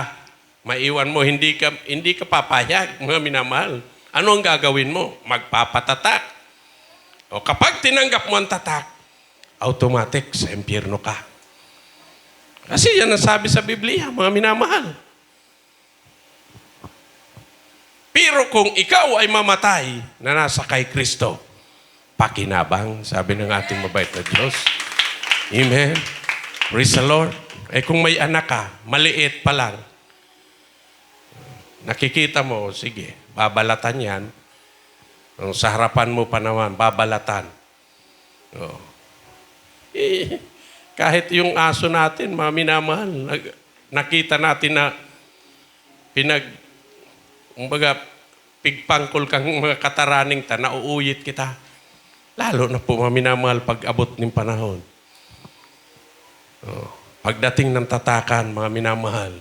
maiwan mo, hindi ka papayag, mga minamahal. Ano ang gagawin mo? Magpapatatak. Kapag tinanggap mo ang tatak, automatic sa impyerno ka. Kasi yan ang sabi sa Biblia, mga minamahal. Pero kung ikaw ay mamatay na nasa kay Kristo, pakinabang, sabi ng ating mabait na Diyos. Amen. Praise the Lord. Kung may anak ka, maliit pa lang, nakikita mo, sige, babalatan yan. Sa harapan mo pa naman, babalatan. Kahit yung aso natin, mga minamahal, nakita natin na pigpangkol kang mga kataraning ta, nauuyit kita. Lalo na po, mga minamahal, pag abot ng panahon. Pagdating ng tatakan, mga minamahal,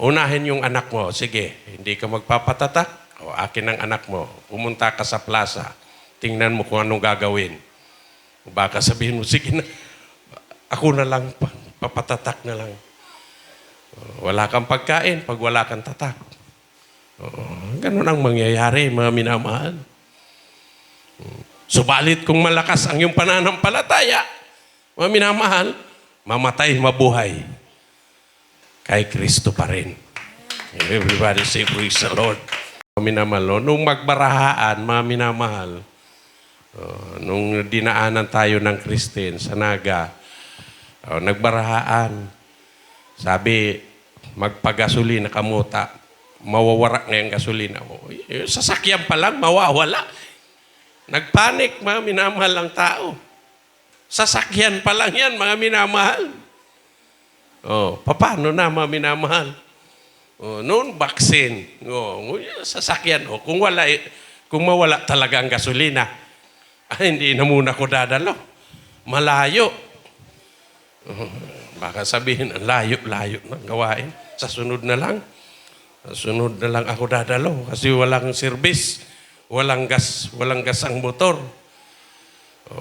Unahin yung anak mo. Sige, hindi ka magpapatatak. O, akin ang anak mo. Pumunta ka sa plaza. Tingnan mo kung anong gagawin. Baka sabihin mo, sige na, ako na lang, papatatak na lang. Wala kang pagkain pag wala kang tatak. Ganun ang mangyayari, mga minamahal. Subalit kung malakas ang iyong pananampalataya, mga minamahal, mamatay, mabuhay. Kay Kristo pa rin. Everybody say, praise the Lord. Mga minamahal, nung magbarahaan, mga minamahal, nung dinaanan tayo ng Kristen sa Naga, nagbarahaan, sabi, magpagasolina kamuta, mawawarak na yung gasolina. Sasakyan pa lang, mawawala. Nagpanik, mga minamahal ang tao. Sasakyan pa lang yan, mga minamahal. Paano na, mga minamahal? Noon, vaccine. Sasakyan. Kung mawala talaga ang gasolina, hindi na muna ko dadalo. Malayo. Baka sabihin, layo-layo ng gawain. Sa sunod na lang. Sa sunod na lang ako dadalo. Kasi walang service. Walang gas ang motor.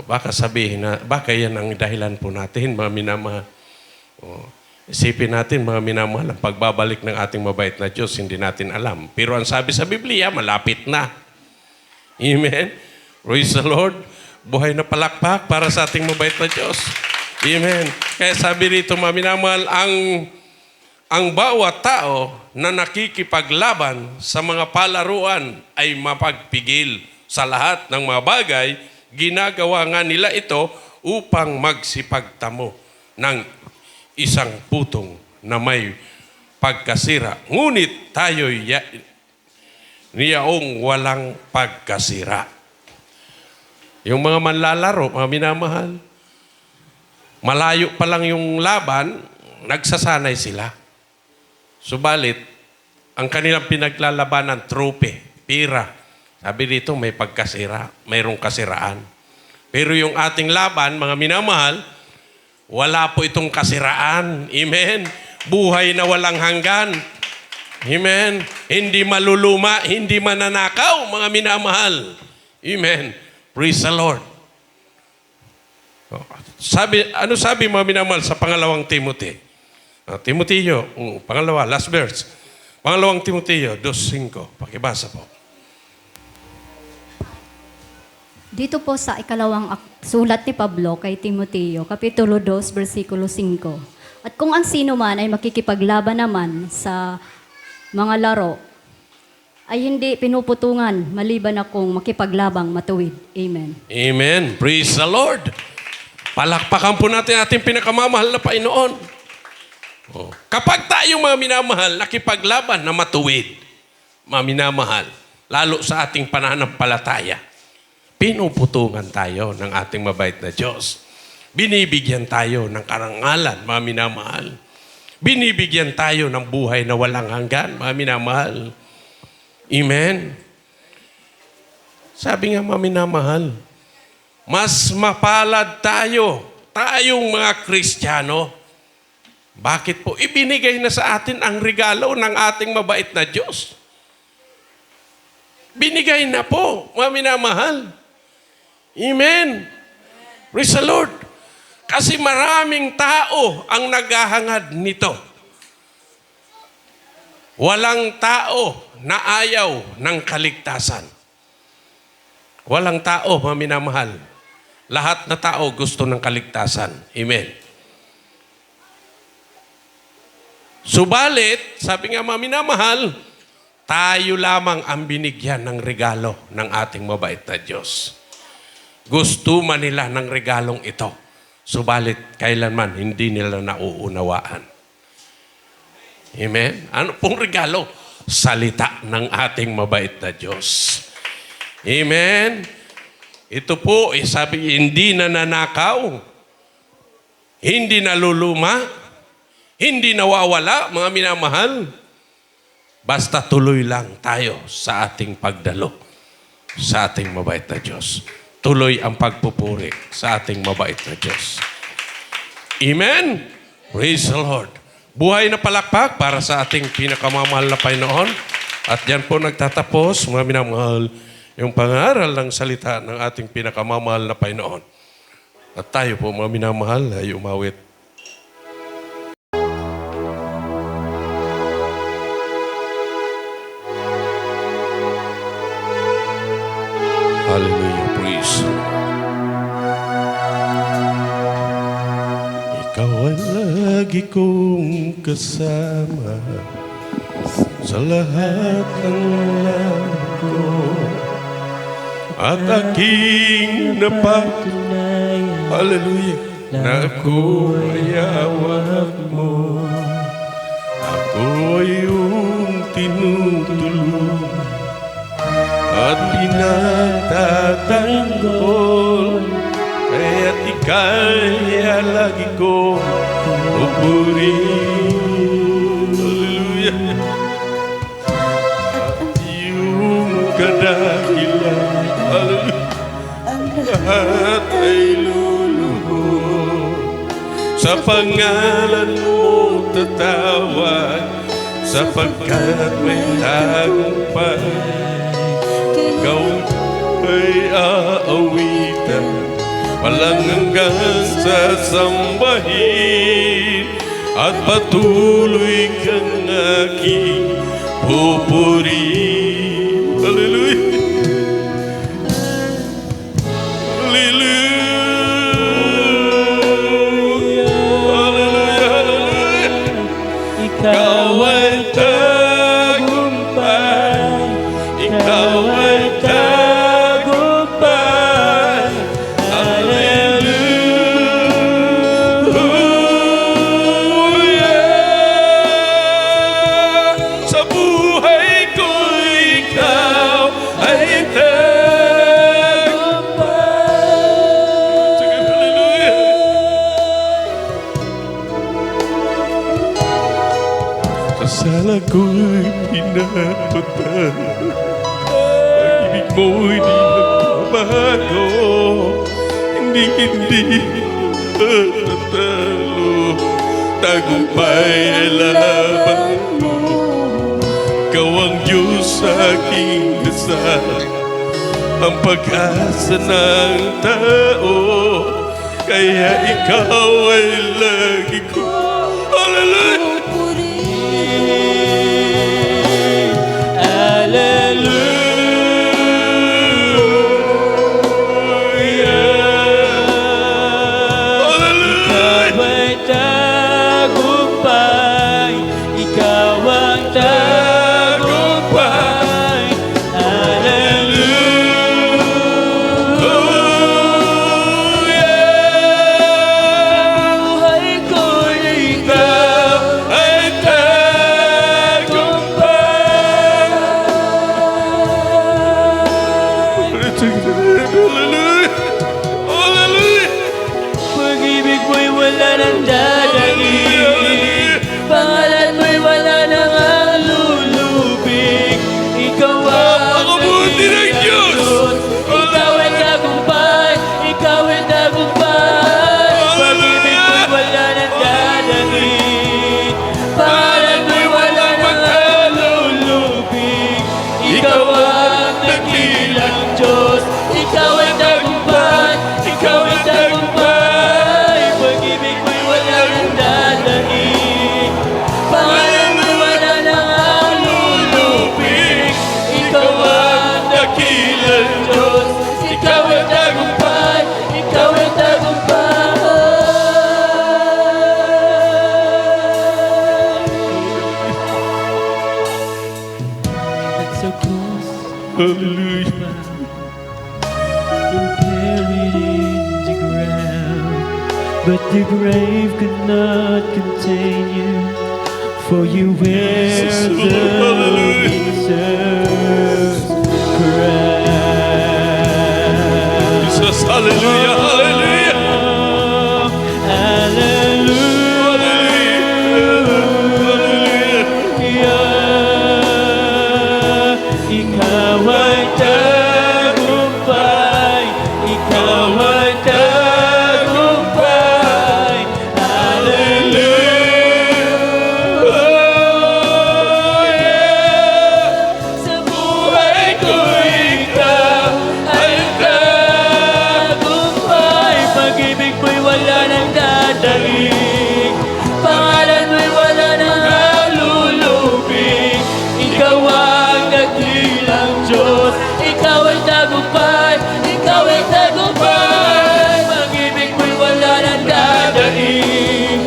Baka sabihin na, baka yan ang dahilan po natin, mga minamahal. Isipin natin, mga minamahal, ang pagbabalik ng ating mabait na Diyos, hindi natin alam. Pero ang sabi sa Biblia, malapit na. Amen? Praise the Lord. Buhay na palakpak para sa ating mabait na Diyos. Amen. Kaya sabi rito, mga minamahal, ang bawat tao na nakikipaglaban sa mga palaruan ay mapagpigil sa lahat ng mga bagay. Ginagawa nga nila ito upang magsipagtamo ng isang putong na may pagkasira. Ngunit tayo'y niyaong walang pagkasira. Yung mga manlalaro, mga minamahal, malayo pa lang yung laban, nagsasanay sila. Subalit, ang kanilang pinaglalabanan, trope, pira. Sabi dito, may pagkasira, mayroong kasiraan. Pero yung ating laban, mga minamahal, wala po itong kasiraan. Amen? Buhay na walang hanggan. Amen? Hindi maluluma, hindi mananakaw, mga minamahal. Amen? Praise the Lord. Ano sabi mga minamahal sa pangalawang Timothy? Timoteo, pangalawa, last verse. Pangalawang Timoteo, 2:5. Pakibasa po. Dito po sa ikalawang sulat ni Pablo kay Timoteo, Kapitulo 2, versikulo 5. At kung ang sino man ay makikipaglaban naman sa mga laro, ay hindi pinuputungan maliban na kung makipaglabang matuwid. Amen. Amen. Praise the Lord. Palakpakan po natin ating pinakamamahal na Panginoon. Kapag tayo mga minamahal, nakipaglaban na matuwid, mga minamahal, lalo sa ating pananampalataya, pinuputungan tayo ng ating mabait na Diyos. Binibigyan tayo ng karangalan, mga minamahal. Binibigyan tayo ng buhay na walang hanggan, mga minamahal. Amen. Sabi nga, mga minamahal, mas mapalad tayong mga Kristiyano. Bakit po? Ibinigay na sa atin ang regalo ng ating mabait na Diyos. Binigay na po, mga minamahal. Amen. Praise the Lord. Kasi maraming tao ang naghahangad nito. Walang tao na ayaw ng kaligtasan. Walang tao, mga minamahal. Lahat na tao gusto ng kaligtasan. Amen. Subalit, sabi nga mga minamahal, tayo lamang ang binigyan ng regalo ng ating mabait na Diyos. Gusto man nila ng regalong ito. Subalit, kailanman hindi nila nauunawaan. Amen? Ano pong regalo? Salita ng ating mabait na Diyos. Amen? Ito po, sabi, hindi nananakaw, hindi naluluma, hindi nawawala, mga minamahal. Basta tuloy lang tayo sa ating pagdalo sa ating mabait na Diyos. Tuloy ang pagpupuri sa ating mabait na Diyos. Amen? Praise the Lord. Buhay na palakpak para sa ating pinakamamahal na Panginoon. At yan po nagtatapos, mga minamahal, yung pangaral ng salita ng ating pinakamamahal na Panginoon. At tayo po, mga minamahal, ay umawit. Hallelujah, praise. Ikaw ay lagi kong kasama sa lahat ng ko at aking napatunay, hallelujah, na ako ay awat mo. Ako ay iyong tinutulong at pinatatanggol, kaya't ika'y lagi kong pupurihin. Hallelujah. At iyong kadahilan, hallelujah, lahat ay luluhod. Sa pangalan mo tatawag, sapagkat may tagumpay. Ikaw ay aawitan, walang hanggang sasambahin, at patuloy kang aking pupurihin. Hallelujah! Hallelujah! Hallelujah! Hallelujah! Ikaw ay tagumpay, ikaw ay tagumpay. Hallelujah! Sa buhay ko, ikaw ay tagumpay. Sige, hallelujah! Kasala ko'y pinatutay, pag-ibig mo'y di nagbabago, hindi matatalo. Tagumpay ay laban mo, ikaw ang Diyos sa aking dasal, ang pag-asa ng tao, kaya ikaw ay lagi ko. Hallelujah! Pag-ibig mo'y wala nang dadagin, pangalan mo'y wala nang alulubig. Ikaw ang Napakabuti ng Diyos! ikaw ay tagumpay, ikaw ay tagumpay. Pag-ibig mo'y wala nang dadagin, pangalan mo'y wala nang alulubig. Ikaw ang dakilang Diyos, ikaw ay tagumpay, ikaw ay tagumpay. Pag-ibig mo'y wala nang dadagin, pangalan mo'y wala nang alulubig. Ikaw ang dakilang Diyos, ikaw ay tagumpay, ikaw ay tagumpay. At sa krus, Hallelujah! you're buried in the ground, but the grave could not contain you, for you wear Jesus, the hallelujah. deserved crown. Jesus, hallelujah! Hallelujah! Ikaw ay tagumpay, ikaw ay tagumpay. Hallelujah. dadaig. Pangalan mo'y wala nang halulupig. Ikaw ang dakilang Diyos. Ikaw ay tagumpay, ikaw ay tagumpay. Pag-ibig mo'y wala nang dadaig.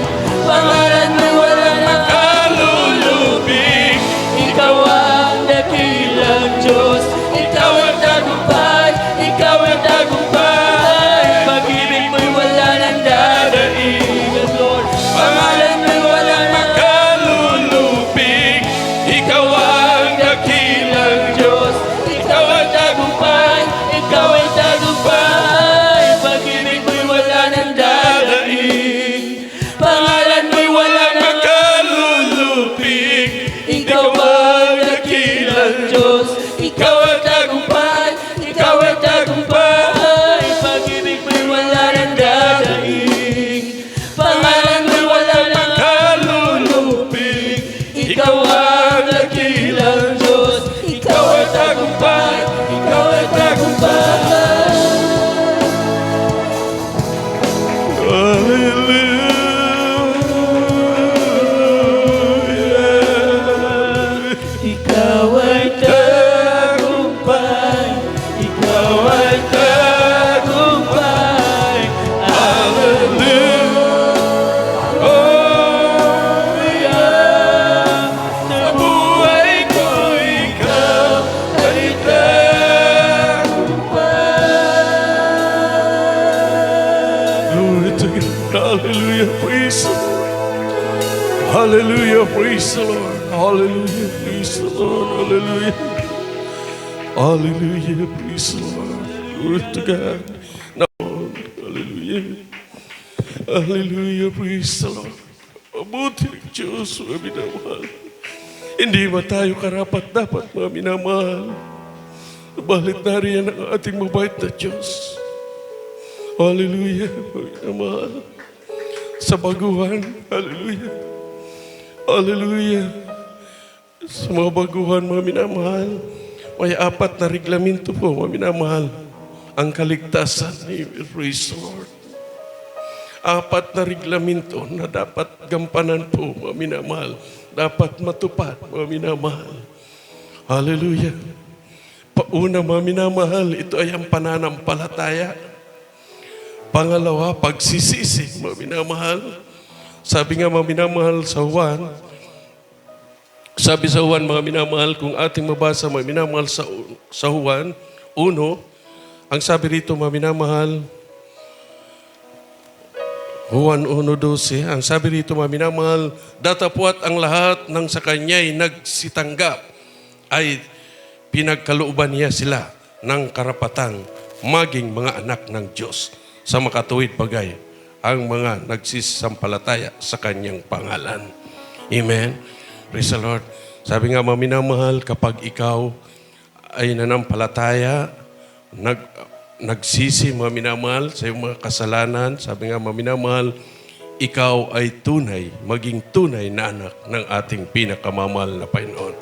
Pangalan mo'y wala nang halulupig. Ikaw ang dakilang Diyos. Ikaw ang tagumpay, ikaw ang tagumpay. Pag-ibig mo'y wala nang dadaig. Lord, pangalan mo'y wala nang halulupig. Ikaw ang dakilang Diyos. Ikaw ang tagumpay, ikaw ang tagumpay. Pag-ibig mo'y wala nang dadaig. Pangalan mo'y wala nang halulupig. Ikaw ang dakilang Diyos. Ikaw ang tagumpay, ikaw ang tagumpay. Pag-ibig mo'y wala nang dadaig. Pangalan mo'y wala nang halulupig. Ikaw ang dakilang Diyos. Ikaw ang tagumpay, ikaw ang tagumpay. Hallelujah. Ikaw ay tagumpay. Ikaw ay tagumpay. Hallelujah. Sa buhay ko, ikaw ay tagumpay. Glory to God. Hallelujah. Praise the Lord. Hallelujah. Praise the Lord. Hallelujah. Praise the Lord. Hallelujah. Hallelujah. Praise the Lord. Glory to God. Hallelujah. Hallelujah. Praise the Lord. Mabuti ang Diyos, mga minamahal. Hindi ba tayo karapat-dapat, mga minamahal? Balit nariyan ang ating mabait na Diyos. Hallelujah, mga minamahal. Sa baguhan, hallelujah. Hallelujah. Sa mga baguhan, mga minamahal, may 4 na reglamento po, mga minamahal. Ang kaligtasan ni praise the Lord. 4 na reglamento na dapat gampanan po, mga minamahal. Dapat matupad, mga minamahal. Hallelujah. Pauna, mga minamahal, ito ay ang pananampalataya. Pangalawa, pagsisisi, mga minamahal. Sabi nga, mga minamahal, sa Juan, sabi sa Juan, mga minamahal, kung ating mabasa, mga minamahal, sa Juan 1, ang sabi rito, mga minamahal, Juan 1:12, ang sabi rito, mga minamahal, datapwat ang lahat ng sa kanya'y nagsitanggap ay pinagkalooban niya sila ng karapatang maging mga anak ng Diyos sa makatuwid bagay ang mga nagsisampalataya sa kanyang pangalan. Amen. Praise the Lord. Sabi nga, mga minamahal, kapag ikaw ay nanampalataya, nagsisi, mga minamahal, sa iyong mga kasalanan, sabi nga, mga minamahal, ikaw ay tunay, maging tunay na anak ng ating pinakamamahal na Panginoon.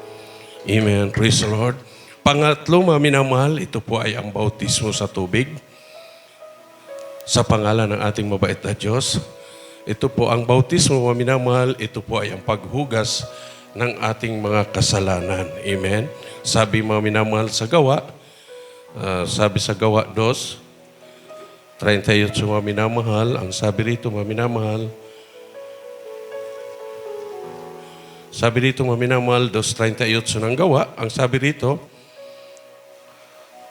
Amen. Praise the Lord. Pangatlo, mga minamahal, ito po ay ang bautismo sa tubig. Sa pangalan ng ating mabait na Diyos. Ito po ang bautismo, mga minamahal, ito po ay ang paghugas ng ating mga kasalanan. Amen. Sabi, mga minamahal, sa gawa, sabi sa gawa 2:38, mga minamahal, ang sabi rito, mga minamahal, sabi rito, mga minamahal, 2:38 ng gawa, ang sabi rito,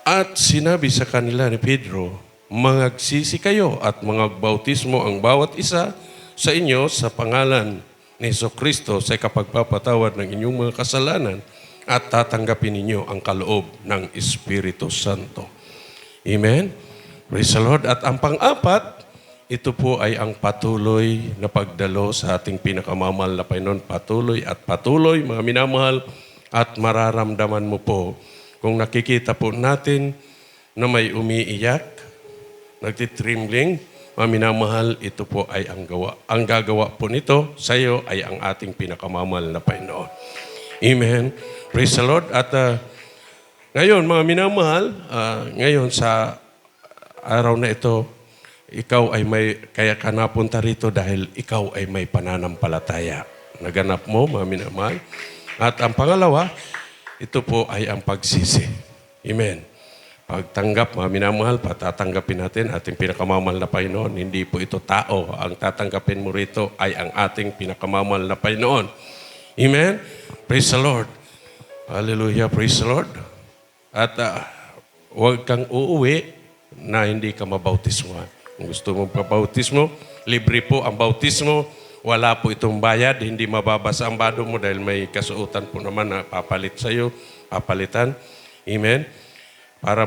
at sinabi sa kanila ni Pedro, mangagsisi kayo at mangagbautismo ang bawat isa sa inyo sa pangalan ni Jesucristo sa kapagpapatawad ng inyong mga kasalanan at tatanggapin ninyo ang kaloob ng Espiritu Santo. Amen? Praise the Lord. At ang pang-4, ito po ay ang patuloy na pagdalo sa ating pinakamamahal na Panginoon. Patuloy at patuloy, mga minamahal, at mararamdaman mo po kung nakikita po natin na may umiiyak, nagtitrimling, mga minamahal, ito po ay ang gawa. Ang gagawa po nito sa iyo ay ang ating pinakamamahal na Panginoon. Amen. Praise the Lord. At ngayon, mga minamahal, ngayon sa araw na ito, ikaw ay kaya ka napunta rito dahil ikaw ay may pananampalataya. Naganap mo, mga minamahal. At ang pangalawa, ito po ay ang pagsisi. Amen. Pagtanggap, mga minamahal, patatanggapin natin ating pinakamamahal na Panginoon. Hindi po ito tao. Ang tatanggapin mo rito ay ang ating pinakamamahal na Panginoon. Amen. Praise the Lord. Hallelujah. Praise the Lord. At huwag kang uuwi na hindi ka mabautismo. Kung gusto mong pabautismo, libre po ang bautismo. Wala po itong bayad. Hindi mababasa ang bado mo dahil may kasuotan po naman na papalit sa iyo. Papalitan. Amen. Para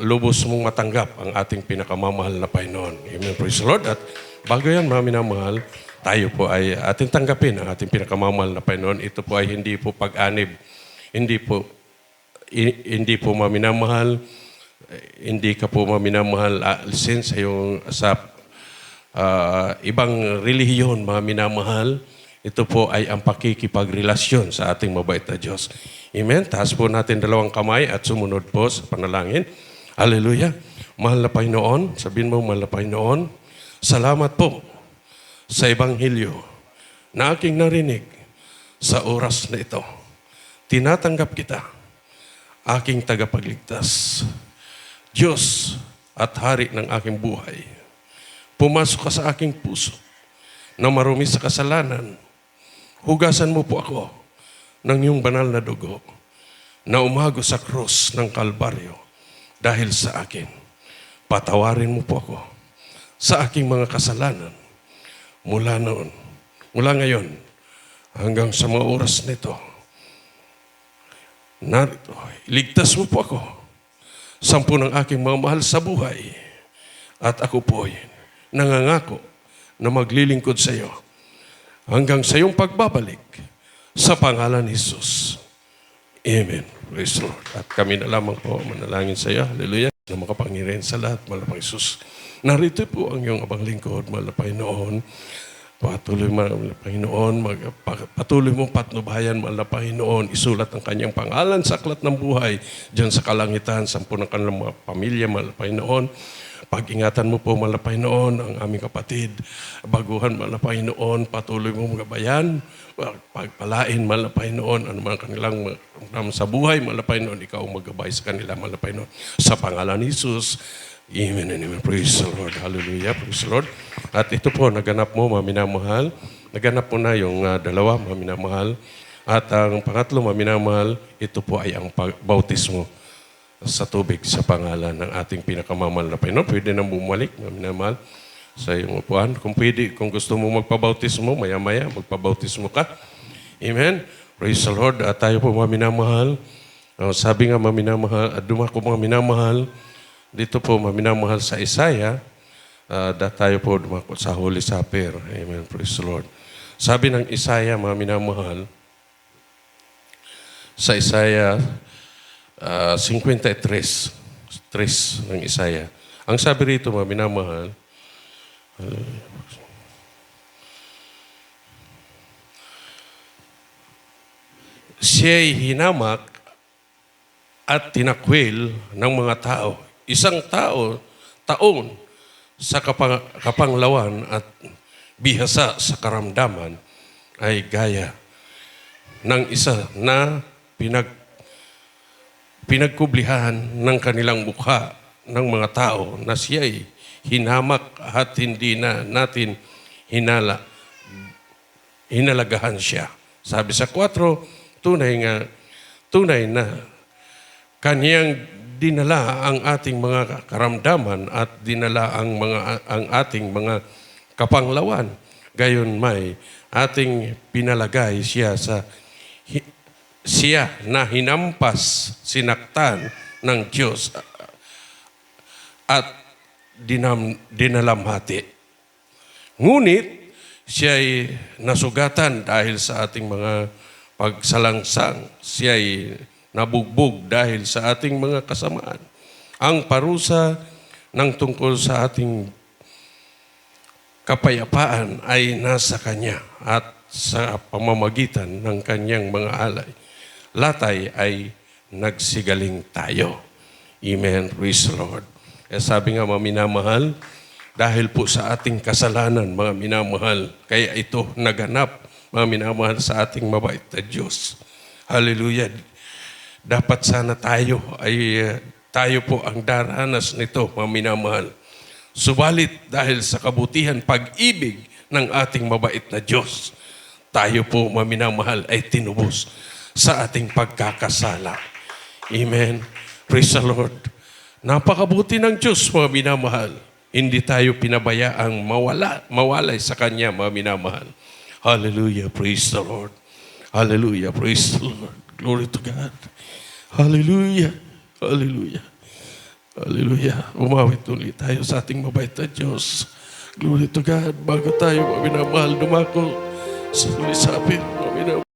lubos mong matanggap ang ating pinakamamahal na Panginoon. Amen. Praise the Lord. At bago yan, mga minamahal, tayo po ay ating tanggapin ang ating pinakamamahal na Panginoon. Ito po ay hindi po pag-anib. Hindi po maminamahal. Hindi ka po maminamahal since sa ibang relihiyon, mga minamahal. Ito po ay ang pakikipagrelasyon sa ating mabait na Diyos. Amen. Taas po natin dalawang kamay at sumunod po sa panalangin. Hallelujah. Mahal na Panginoon, sabihin mo, mahal na Panginoon, salamat po sa Ebanghelyo na aking narinig sa oras na ito. Tinatanggap kita, aking tagapagligtas. Diyos at Hari ng aking buhay. Pumasok ka sa aking puso na marumi sa kasalanan. Hugasan mo po ako ng iyong banal na dugo na umago sa krus ng Kalbaryo dahil sa akin. Patawarin mo po ako sa aking mga kasalanan mula ngayon hanggang sa mga oras nito. Narito, iligtas mo po ako sa ng aking mga mahal sa buhay at ako po ay nangangako na maglilingkod sa iyo hanggang sa iyong pagbabalik sa pangalan ni Jesus. Amen. Praise the Lord. At kami na lamang po manalangin sa iyo. Hallelujah. Na makapangyarihan sa lahat, mahal na Jesus. Narito po ang iyong abang lingkod, mahal na Panginoon. Patuloy mo, Panginoon, patuloy mo patnubayan, mahal na Panginoon, isulat ang kanyang pangalan sa aklat ng buhay diyan sa kalangitan, sampu ng kanilang mga pamilya, mahal na Panginoon. Pag-ingatan mo po, mahal na Panginoon, ang aming kapatid. Baguhan, mahal na Panginoon, patuloy mo magabayan, pagpalain, mahal na Panginoon, ano man kanilang sa buhay, mahal na Panginoon, ikaw ang magabay sa kanila, mahal na Panginoon. Sa pangalan ni Jesus, amen and amen. Praise the Lord. Hallelujah. Praise the Lord. At ito po, naganap mo, mga minamahal. Naganap mo na yung dalawa, mga minamahal. At ang pangatlo, mga minamahal, ito po ay ang bautismo sa tubig sa pangalan ng ating pinakamamahal na Panginoon. Pwede nang bumalik, mga minamahal, sa iyong upuan. Kung pwede, kung gusto mo magpabautismo, maya-maya, magpabautismo ka. Amen. Praise the Lord. At tayo po, mga minamahal. Sabi nga, mga minamahal, at dumako, mga minamahal, dito po, maminamahal sa Isaiah, tayo po dumako sa Holy Supper. Amen. Praise the Lord. Sabi ng Isaiah, mga minamahal, sa Isaiah 53, 3 ng Isaiah. Ang sabi rito, mga minamahal, siya'y hinamak at tinakwil ng mga tao. Isang taon sa kapanglawan at bihasa sa karamdaman ay gaya ng isa na pinagkublihan ng kanilang mukha ng mga tao na siya'y hinamak at hindi na natin hinalagahan siya. Sabi sa 4, tunay na kaniyang dinala ang ating mga karamdaman at dinala ang ating mga kapanglawan. Gayon may ating pinalagay siya na hinampas, sinaktan ng Diyos at dinalamhati. Ngunit siya'y nasugatan dahil sa ating mga pagsalangsang. Siya'y nabugbog dahil sa ating mga kasamaan. Ang parusa ng tungkol sa ating kapayapaan ay nasa Kanya at sa pamamagitan ng Kanyang mga alay. Latay ay nagsigaling tayo. Amen. Praise the Lord. sabi nga mga minamahal, dahil po sa ating kasalanan, mga minamahal, kaya ito naganap, mga minamahal, sa ating mabait na Diyos. Hallelujah. Dapat sana tayo po ang daranas nito, mga minamahal. Subalit dahil sa kabutihan, pag-ibig ng ating mabait na Diyos, tayo po, mga minamahal, ay tinubos sa ating pagkakasala. Amen. Praise the Lord. Napakabuti ng Diyos, mga minamahal. Hindi tayo pinabayaang mawalay sa Kanya, mga minamahal. Hallelujah. Praise the Lord. Hallelujah. Praise the Lord. Glory to God. Hallelujah. Hallelujah. Hallelujah. Umawit ulit tayo sa ating mabait na Diyos. Glory to God. Bago tayo, mga minamahal, dumako sa lisapin, mga minamahal.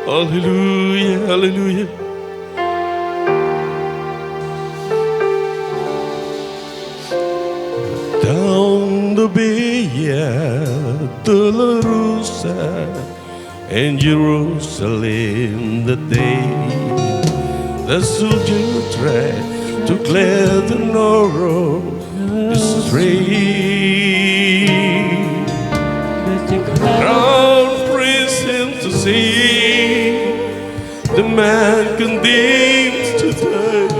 Hallelujah. Hallelujah. Down the Via Dolorosa in Jerusalem the day the soldier tried to clear the narrow street. Crown prison to see the man condemned to die.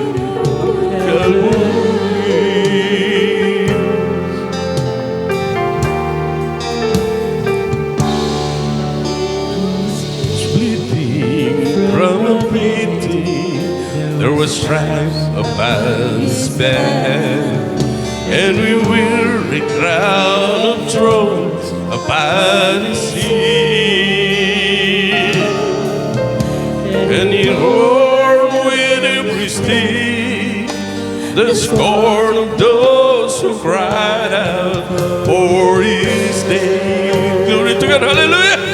Calvary. There was strife upon his back, and we wear a crown of thorns upon his head. And he roared with every steed, the scorn of those who cried out for his name. Glory to God, hallelujah!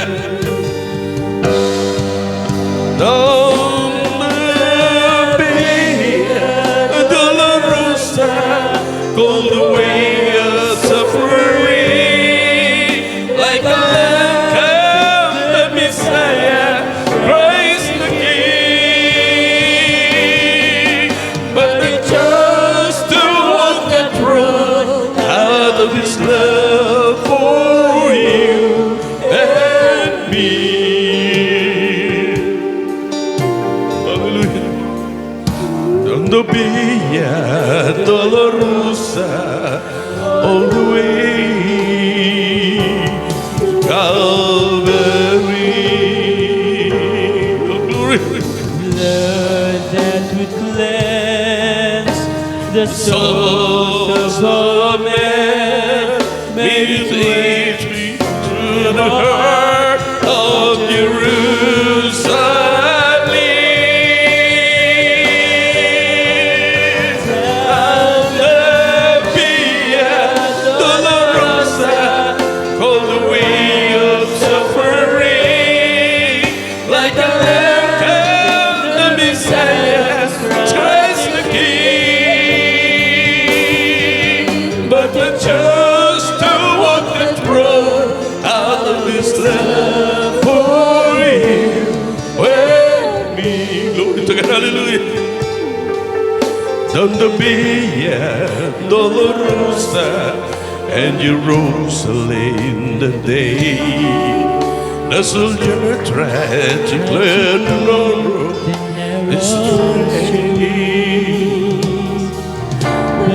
Called the way of suffering, like a lamb come the Messiah, Christ the King. But they chose to walk that road out of His love for you and me. Hallelujah. Down the Via Dolorosa, all the way to Calvary. Oh, glory. Blood that would cleanse the souls of men, made His entry to the heart of Jerusalem. Down the Via Dolorosa and Jerusalem the day the soldier tried to clear the narrow street,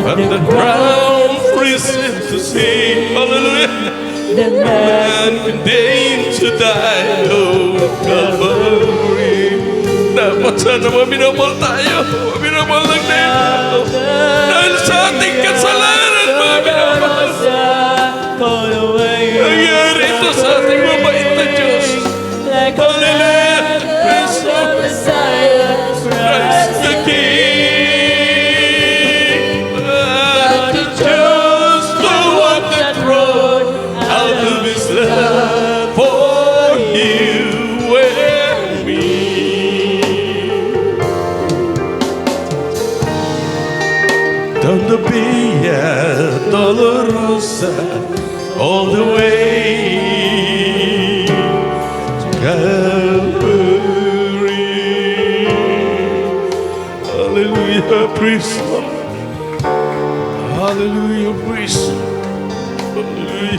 but the crowd freezing to see, hallelujah, the man condemned to die on Calvary. Dapat sana maminamahal tayo, maminamahal ng Diyos. Dahil sa ating kasalanan, maminamahal. Nangyari ito sa ating mabait na Diyos. Hallelujah! Christ the Messiah, Christ the King. But He chose to walk that road out of His love for you and me. Down the Via Dolorosa, all the way to Calvary. Hallelujah. Hallelujah. Praise the Lord. Hallelujah. Praise the Lord. Hallelujah.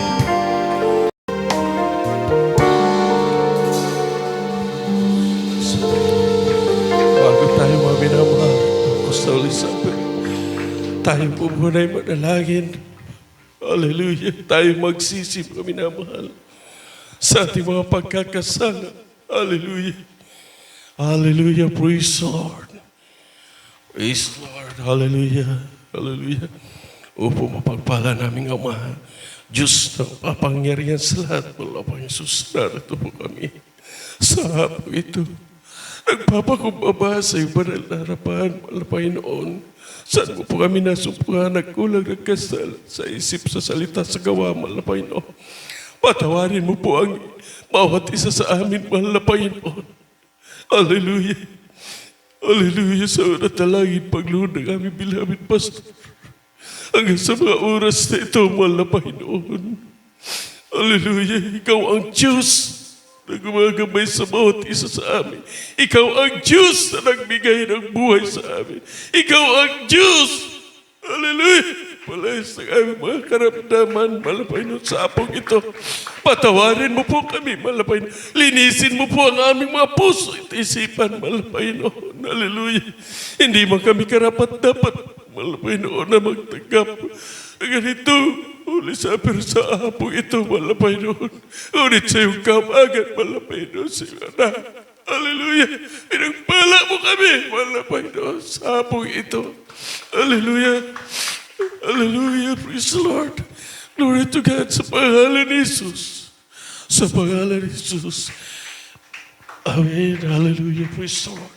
Bago tayo mga minamahal, Apostol Isabel, tayo po muna'y manalangin. Hallelujah. Tayo magsisi mga minamahal sa ating mga pagkakasala. Hallelujah. Hallelujah. Praise the Lord. Praise the Lord. Hallelujah. Hallelujah. Upo mapagpala naming Ama, Diyos ng papangyarihan sa lahat, malapang Jesus, narito po kami sa hapon ito. Nagpapakumbaba sa iyo banal na harapan, malapay noon. Saan mo po kami nasumpungan, nagkulang, nagkasala sa isip, sa salita, sa gawa, malapay noon. Patawarin mo po ang bawat isa sa amin, malapay noon. Hallelujah. Hallelujah. Sa unang talangin, pagluhod ng aming beloved pastor. Hanggang sa mga oras na ito, mahal na Panginoon. Hallelujah. Ikaw ang Diyos na gumagabay sa bawat isa sa amin. Ikaw ang Diyos na nagbigay ng buhay sa amin. Ikaw ang Diyos. Hallelujah. Palayas ng aming mga karamdaman, malapay nun sa apong ito. Patawarin mo po kami, malapay nun. Linisin mo po ang aming mga puso at isipan, malapay nun. Hallelujah. Hindi man kami karapat-dapat, malapay noon na magtanggap. Ganito, Holy Supper sa apong ito, malapay noon. Ngunit sa iyong kamagan, malapay noon sa iyong anak. Hallelujah. Pinagpala mo kami, malapay noon sa apong ito. Hallelujah. Hallelujah. Praise the Lord. Glory to God sa pangalan ni Jesus. Sa pangalan ni Jesus. Amen. Hallelujah. Praise the Lord.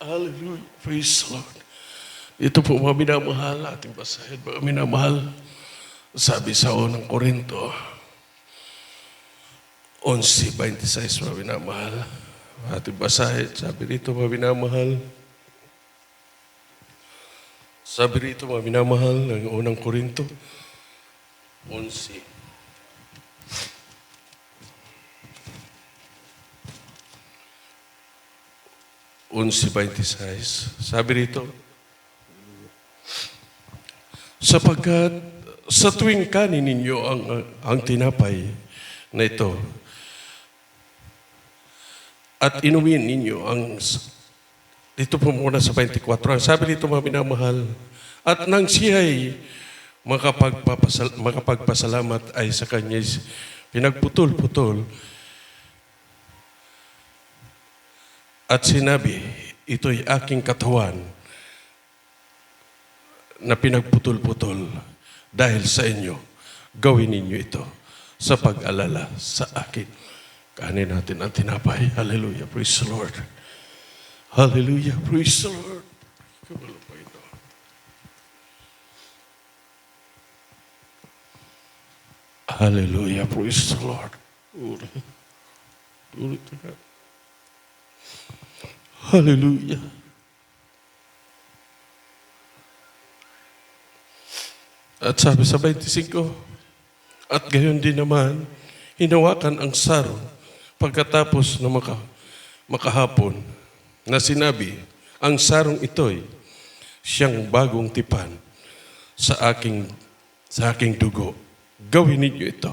Hallelujah. Praise the Lord. Ito po mga minamahal, ating basahin mga minamahal. Sabi sa unang Korinto, 11:26 mga minamahal. Ating basahin, sabi rito mga minamahal. Sabi rito mga minamahal ng unang Korinto, 11. 11:26. Sabi rito, sapagkat sa tuwing kanin ninyo ang tinapay na ito at inumin ninyo ang dito po muna sa 24. Sabi dito mga minamahal, at nang siya'y makapagpasalamat ay sa kanya pinagputol-putol at sinabi, ito'y aking katawan na pinagputol-putol dahil sa inyo. Gawin ninyo ito sa pag-alala sa akin. Kanin natin ang tinapay. Hallelujah. Praise the Lord. Hallelujah. Praise the Lord. Hallelujah. Praise the Lord. Glory to God. Hallelujah. At sabi sa 25, at gayon din naman, hinawakan ang saro pagkatapos na makahapon na sinabi, ang sarong ito'y siyang bagong tipan sa aking dugo. Gawin ninyo ito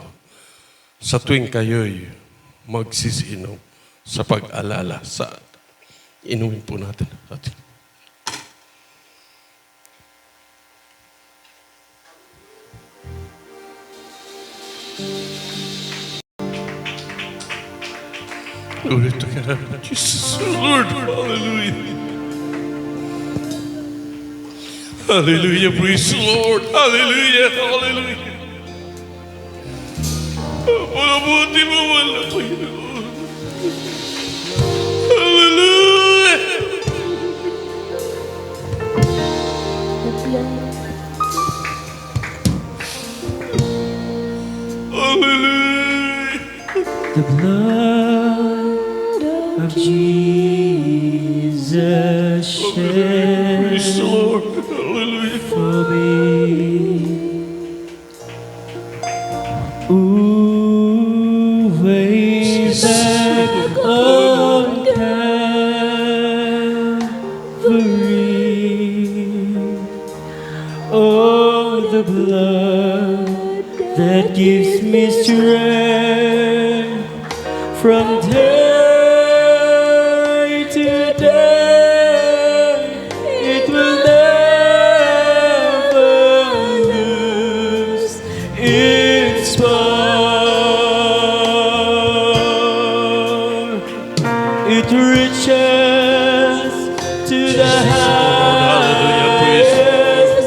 sa tuwing kayo'y magsisinom sa pag-alala sa inumin po natin. Glory to God. Jesus, Lord. Hallelujah. Hallelujah. Praise the Lord. Hallelujah. Hallelujah. Mabuti mo wala, Panginoon. Hallelujah. Hallelujah. The blood of Jesus shed Praise the Lord. Hallelujah. for me. Ooh, way back on Calvary. that gives me strength from day to day. It will never lose its power. It reaches to the highest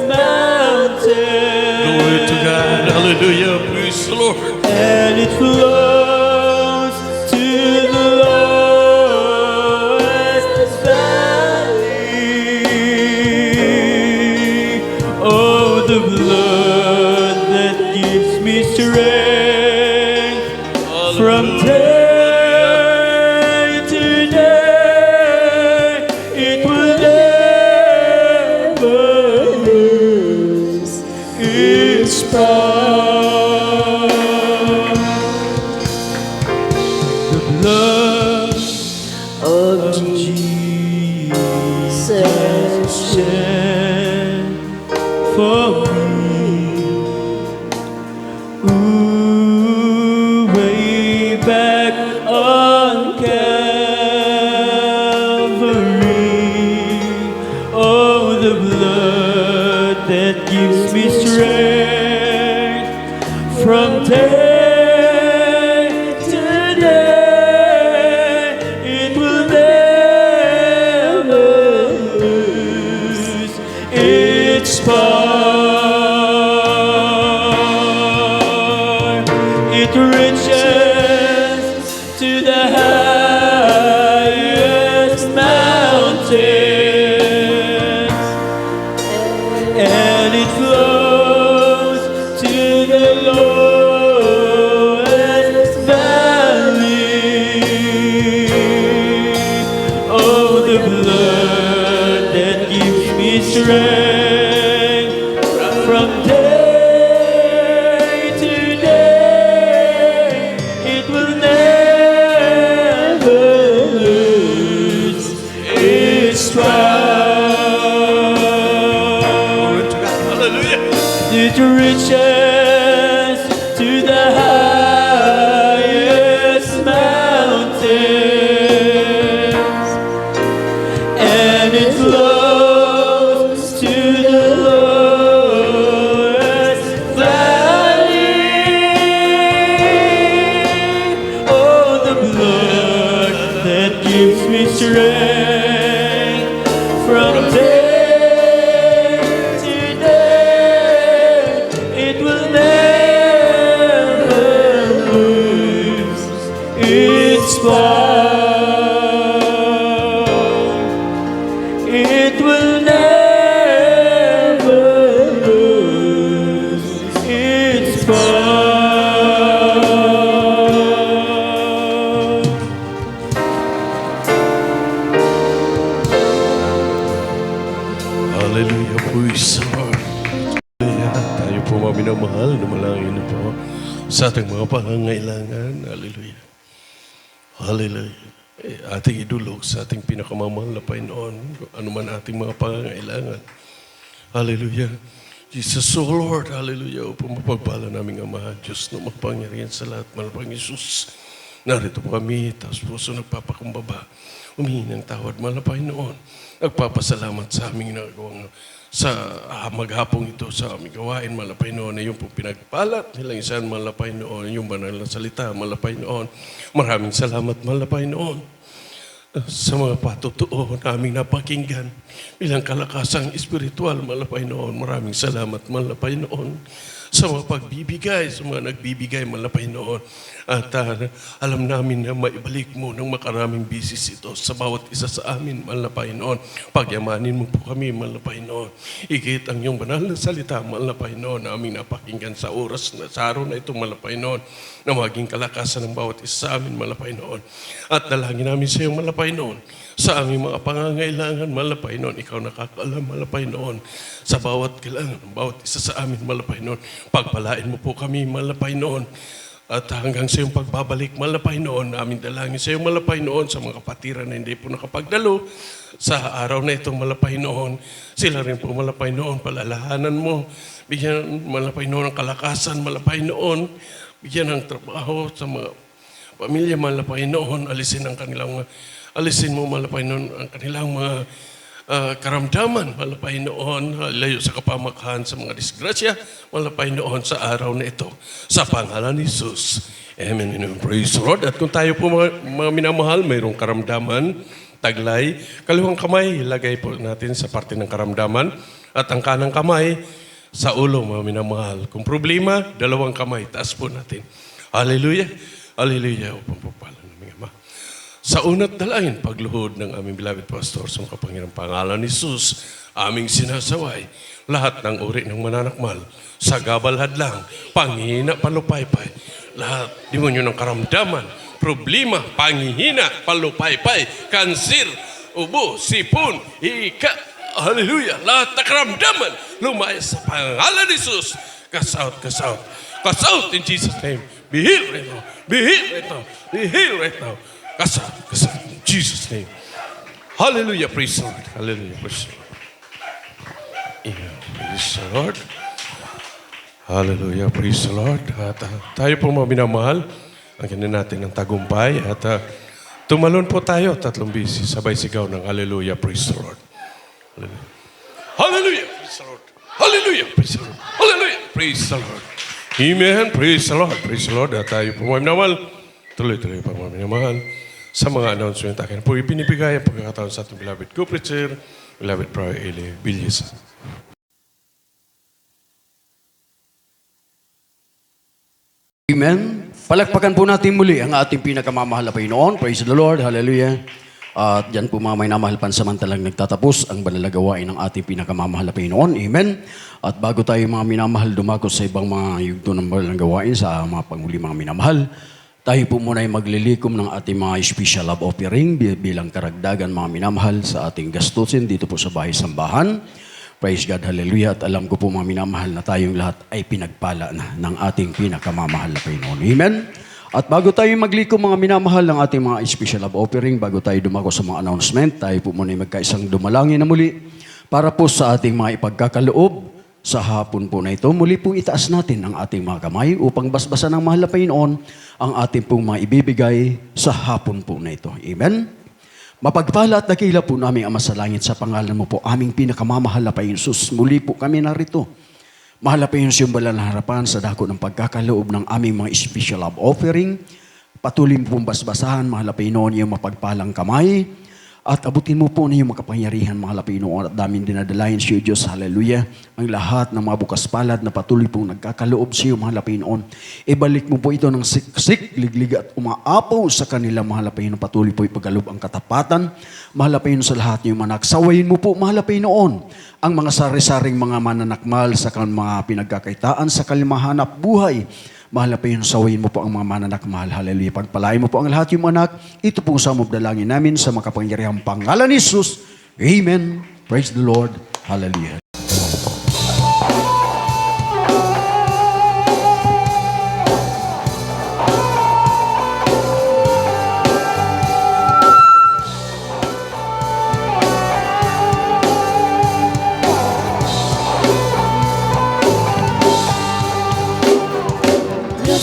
mountain. Glory to God. Hallelujah. Praise the Lord. And it flows to the lowest valley. Oh, the blood that gives me strength from day to day. It will never lose its power. The blood of Jesus shed for me. Ooh, way back on Calvary. Oh, the blood that gives me strength from day to day. It will never lose its power. It reaches to the highest mountains, and it flows to the lowest valley. Oh, the blood that gives me strength from day to day. It will never lose its power. Glory to God. Hallelujah. It reaches to the highest mountains, and it flows to the lowest valley. Oh, the blood that gives me strength from day to day. It will never lose its power. It will never lose its power. Hallelujah. Praise the Lord. Hallelujah. Tayo po mga minamahal, dumalangin na po sa ating mga pangangailangan. Hallelujah. Hallelujah. Ating idulog sa ating pinakamamahal na Panginoon, ano man ating mga pangangailangan. Hallelujah. Jesus, O Lord, hallelujah. O pumapagpala naming Ama, Diyos na mapangyarihan sa lahat, malapang Jesus. Narito po kami, taos puso nagpapakumbaba. Humingi ng tawad, mahal na Panginoon. Nagpapasalamat sa aming nagawang sa maghapong ito sa aming gawain, mahal na Panginoon, na yung po pinagpalat nilang isang mahal na Panginoon, yung banal na salita, mahal na Panginoon. Maraming salamat, mahal na Panginoon, sa mga patutuo naming napakinggan bilang kalakasang espiritual, mahal na Panginoon. Maraming salamat, mahal na Panginoon, sa mga pagbibigay, sa mga nagbibigay, mahal na Panginoon. At alam namin na maibalik mo ng makaraming bisis ito sa bawat isa sa amin, mahal na Panginoon. Pagyamanin mo po kami, mahal na Panginoon. Ikit ang iyong banal na salita, mahal na Panginoon, na aming napakinggan sa oras na sa araw na ito, mahal na Panginoon, na maging kalakasan ng bawat isa sa amin, mahal na Panginoon. At dalangin namin sa iyo, mahal na Panginoon, sa aming mga pangangailangan, mahal na Panginoon. Ikaw nakakaalam, mahal na Panginoon, sa bawat kailangan ng bawat isa sa amin, mahal na Panginoon. Pagpalain mo po kami, mahal na Panginoon. At hanggang sa iyong pagbabalik, mahal na Panginoon, namin dalangin sa iyong mahal na Panginoon, sa mga kapatiran na hindi po nakapagdalo sa araw na itong mahal na Panginoon. Sila rin po, mahal na Panginoon, palalahanan mo Bigyan malapay noon ng kalakasan, malapay noon. Bigyan ng trabaho sa mga pamilya, malapay noon. Alisin mo malapay noon ang kanilang mga karamdaman, malapay noon, layo sa kapamakan, sa mga disgrasya, malapay noon sa araw na ito. Sa pangalan ni Jesus. Amen and praise the Lord. At kung tayo po mga minamahal, mayroong karamdaman, taglay, kaliwang kamay, ilagay po natin sa parte ng karamdaman. At ang kanang kamay, sa ulo, mga minamahal. Kung problema, dalawang kamay, taas po natin. Hallelujah. Hallelujah. Upang pagpala ng mga ama. Sa una't dalangin, pagluhod ng aming beloved pastor sa makapangyarang pangalan ni Jesus, aming sinasaway, lahat ng uri ng mananakmal, sa gabal hadlang, panghihina, palupaypay, lahat demonyo ng karamdaman, problema, panghihina, palupaypay, kansir, ubo, sipon, hallelujah, lahat ng karamdaman, lumaya sa pangalan ni Jesus, cast out, cast out, cast out in Jesus' name, be healed right now, be healed right now, be healed right now. Kasal, in Jesus' name. Hallelujah, praise the Lord. Hallelujah, praise the Lord. Amen, praise the Lord. Hallelujah, praise the Lord. At tayo po mga minamahal, ang ganyan natin ng tagumpay. At tumalon po tayo 3 beses, sabay sigaw ng hallelujah, praise the Lord. Hallelujah. Hallelujah, praise the Lord. Hallelujah, praise the Lord. Hallelujah, praise the Lord. Amen, praise the Lord. Praise the Lord. At tayo po mga minamahal, tuloy-tuloy pa mga minamahal. Sa mga announcement akin po ibinibigay ang pagkakataon sa ating beloved co-preacher, beloved Brother Eli Villas. Amen. Palakpakan po natin muli ang ating pinakamamahal na Panginoon. Praise the Lord. Hallelujah. At dyan po mga may namahal pansamantalang nagtatapos ang banal na gawain ng ating pinakamamahal na Panginoon. Amen. At bago tayo mga minamahal dumako sa ibang mga yugto ng banal na gawain sa mga panghuli mga minamahal, tayo po muna ay maglilikom ng ating mga special love offering bilang karagdagan mga minamahal sa ating gastusin dito po sa bahay sambahan. Praise God, hallelujah. At alam ko po mga minamahal na tayong lahat ay pinagpala na ng ating pinakamamahal na Panginoon. Amen. At bago tayo maglikom mga minamahal ng ating mga special love offering, bago tayo dumako sa mga announcement, tayo po muna ay magkaisang dumalangin na muli para po sa ating mga ipagkakaloob. Sa hapon po na ito, muli pong itaas natin ang ating mga kamay upang basbasan ng mahal na Panginoon ang ating pong mga ibibigay sa hapon po na ito. Amen? Mapagpala at dakila po namin Ama sa langit sa pangalan mo po, aming pinakamamahal na Panginoon Jesus. Muli po kami narito. Mahal na Panginoon sa iyong banal na harapan sa dako ng pagkakaloob ng aming mga special love offering. Patuloy mo pong basbasahan, mahal na Panginoon, iyong mapagpalang kamay. At abutin mo po na iyong makapangyarihan, mga Panginoon, at daming dinadalayan sa iyo, Diyos. Hallelujah. Ang lahat ng mga bukas palad na patuloy pong nagkakaloob sa iyo, mga Panginoon. Ibalik mo po ito ng siksik, liglig at umaapaw sa kanila, mga Panginoon. Patuloy po ipagkaloob ang katapatan, mga Panginoon, sa lahat ng iyong anak. Sawayin mo po, mga Panginoon, ang mga sari-saring mga mananakmal sa mga pinagkakaitaan, sa kalimahanap buhay. Mahal na Panginoon, sawayin mo po ang mga mananakmal. Hallelujah. Pagpalain mo po ang lahat yung anak. Ito pong samog dalangin namin sa makapangyarihang pangalan ni Jesus. Amen. Praise the Lord. Hallelujah.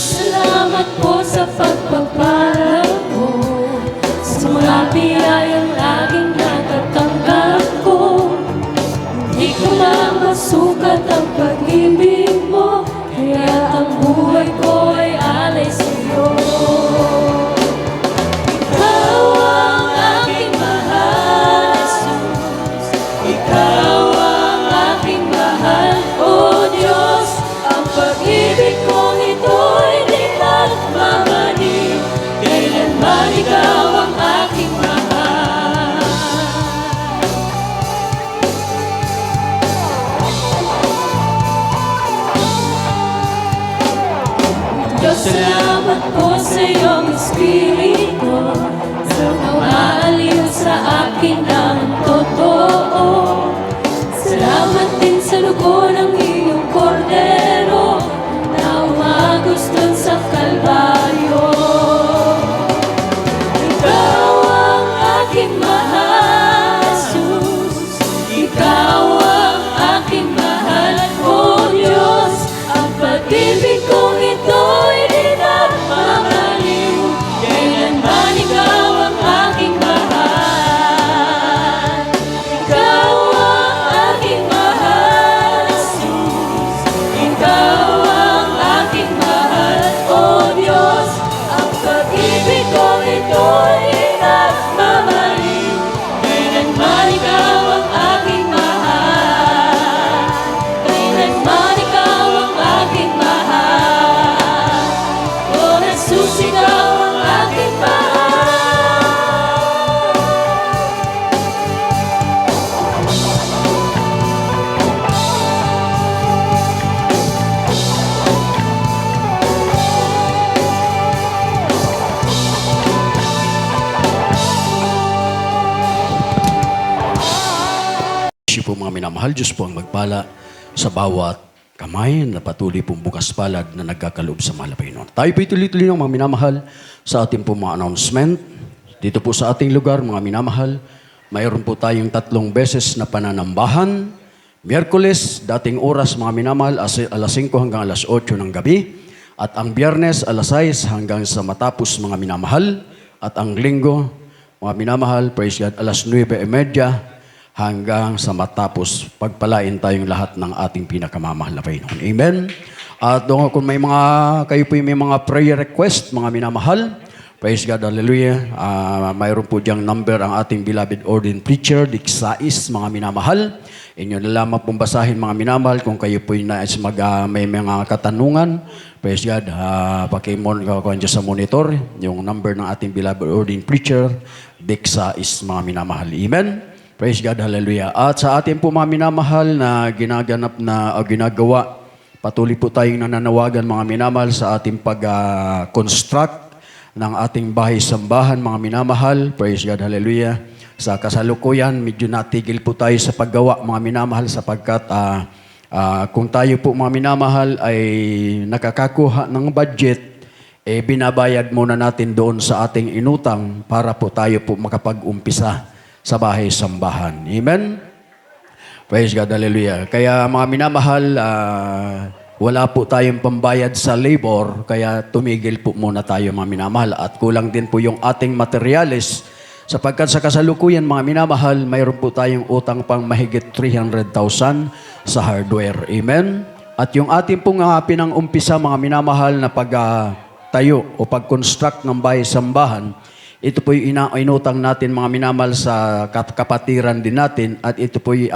Salamat po sa pagpapala mo, sa mga biyayang laging natatanggap ko. Hindi ko na masukat ang pag-ibig mo, kaya ang buhay ko ay alay sa iyo. Ikaw ang aking mahal, Jesus. Ikaw ang aking mahal, O Diyos. Ang pag-ibig kong ito'y di magmamanig, kailanman ikaw ang aking mahal. Diyos, salamat po sa iyong Espiritu, sa umaaliw sa akin ng totoo. Salamat din sa lugo ng iyong kordero na umagos dun sa Kalbaryo. Ikaw ang aking mahal, Jesus. Ikaw ang aking mahal, O Diyos. minamahal, Diyos po ang magpala sa bawat kamay na patuloy pong bukas palad na nagkakaloob sa mahal na Panginoon. Tayo po tuloy-tuloy ng mga minamahal sa ating po mga announcement. Dito po sa ating lugar, mga minamahal, mayroon po tayong 3 beses na pananambahan. Miyerkules, dating oras mga minamahal, alas 5 hanggang alas 8 ng gabi. At ang Biyernes, alas 6 hanggang sa matapos mga minamahal. At ang Linggo, mga minamahal, praise God, alas 9:30 hanggang sa matapos pagpalain tayong lahat ng ating pinakamamahal na Panginoon. Amen. At kung may kayo po may mga prayer request, mga minamahal, praise God, hallelujah. Mayroon po diyang number ang ating beloved ordained preacher, Dick Sais, mga minamahal. Inyo na lamang pong basahin, mga minamahal, kung kayo po may mga katanungan. Praise God, pakikuhan dyan sa monitor, yung number ng ating beloved ordained preacher, Dick Sais, mga minamahal. Amen. Praise God, hallelujah. At sa ating po mga minamahal na ginagawa, patuloy po tayong nananawagan, mga minamahal, sa ating pag-construct ng ating bahay-sambahan, mga minamahal. Praise God, hallelujah. Sa kasalukuyan, medyo natigil po tayo sa paggawa, mga minamahal, sapagkat kung tayo po, mga minamahal, ay nakakakuha ng budget, binabayad muna natin doon sa ating inutang para po tayo po makapag-umpisa sa bahay-sambahan. Amen? Praise God, hallelujah. Kaya mga minamahal, wala po tayong pambayad sa labor, kaya tumigil po muna tayo, mga minamahal. At kulang din po yung ating materyales, sapagkat sa kasalukuyan, mga minamahal, mayroon po tayong utang pang mahigit 300,000 sa hardware. Amen? At yung ating pong pinang-umpisa, mga minamahal, na pagtayo o pag-construct ng bahay-sambahan, ito po yung inutang natin, mga minamahal, sa kapatiran din natin. At ito po yung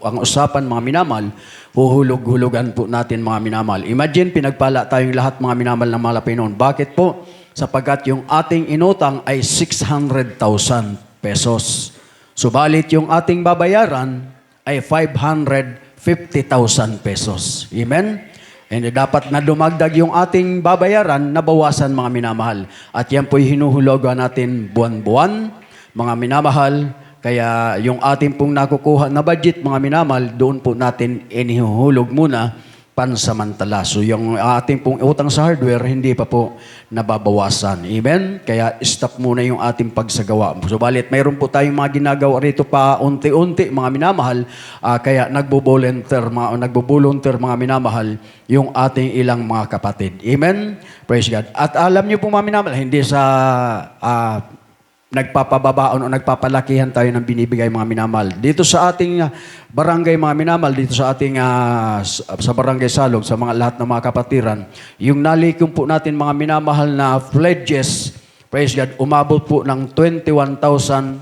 ang usapan, mga minamahal, huhulog-hulugan po natin, mga minamahal. Imagine, pinagpala tayong lahat, mga minamahal, ng mga Panginoon. Bakit po? Sapagkat yung ating inutang ay 600,000 pesos. Subalit yung ating babayaran ay 550,000 pesos. Amen? And dapat na dumagdag yung ating babayaran, nabawasan, mga minamahal. At yan po'y hinuhulugan natin buwan-buwan, mga minamahal. Kaya yung ating pong nakukuha na budget, mga minamahal, doon po natin inihuhulog muna pansamantala. So yung ating pong utang sa hardware, hindi pa po nababawasan. Amen? Kaya stop muna yung ating pagsagawa. Subalit, mayroon po tayong mga ginagawa rito pa unti-unti, mga minamahal. Kaya nagbo-volunteer, mga minamahal, yung ating ilang mga kapatid. Amen? Praise God. At alam niyo po, mga minamahal, hindi sa nagpapababaon o nagpapalakihan tayo ng binibigay, mga minamahal. Dito sa ating barangay, mga minamahal, dito sa ating sa barangay Salog, sa mga lahat ng mga kapatiran, yung nalikom po natin, mga minamahal, na pledges, praise God, umabot po ng 21,500.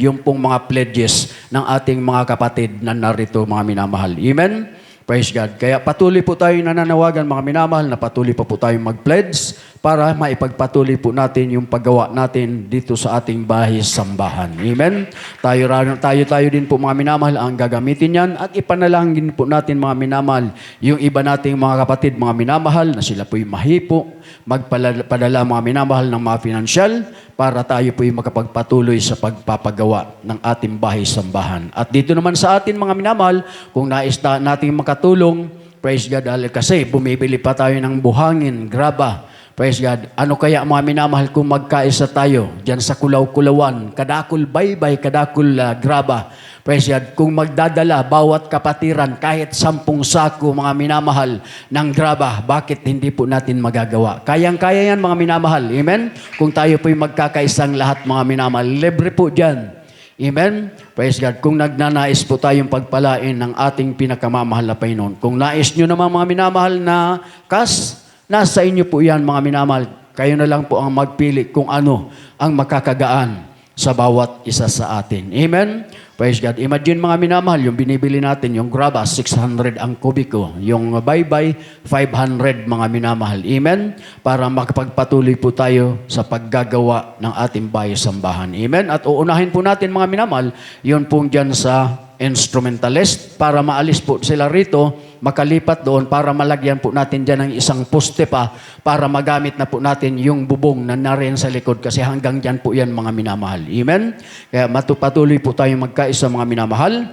Yung pong mga pledges ng ating mga kapatid na narito, mga minamahal. Amen? Praise God. Kaya patuloy po tayong nananawagan, mga minamahal, na patuloy pa po tayong mag-pledge para maipagpatuloy po natin yung paggawa natin dito sa ating bahay-sambahan. Amen? Tayo din po, mga minamahal, ang gagamitin yan at ipanalangin po natin, mga minamahal, yung iba nating mga kapatid, mga minamahal, na sila po'y mahipo, magpadala, mga minamahal, ng mga financial para tayo po'y makapagpatuloy sa pagpapagawa ng ating bahay-sambahan. At dito naman sa atin, mga minamahal, kung nais nating makatulong, praise God, kasi bumibili pa tayo ng buhangin, graba. Praise God. Ano kaya, mga minamahal, kung magkaisa tayo dyan sa Kulaw-Kulawan, kadakul baybay, kadakul graba. Praise God. Kung magdadala bawat kapatiran kahit 10 sako, mga minamahal, ng graba, bakit hindi po natin magagawa? Kayang-kaya yan, mga minamahal. Amen? Kung tayo po'y magkakaisang lahat, mga minamahal, libre po dyan. Amen? Praise God. Kung nagnanais po tayong pagpalain ng ating pinakamamahal na Panginoon. Kung nais nyo naman, mga minamahal, na kas, nasa inyo po yan, mga minamahal. Kayo na lang po ang magpili kung ano ang makakagaan sa bawat isa sa atin. Amen? Praise God. Imagine, mga minamahal, yung binibili natin, yung graba, 600 ang kubiko. Yung baybay, 500, mga minamahal. Amen? Para makapagpatuloy po tayo sa paggagawa ng ating bahay-sambahan. Amen? At uunahin po natin, mga minamahal, yun pong dyan sa instrumentalist para maalis po sila rito, makalipat doon para malagyan po natin dyan ng isang poste pa para magamit na po natin yung bubong na nariyan sa likod kasi hanggang dyan po yan, mga minamahal. Amen? Kaya patuloy po tayong magkaisa, mga minamahal.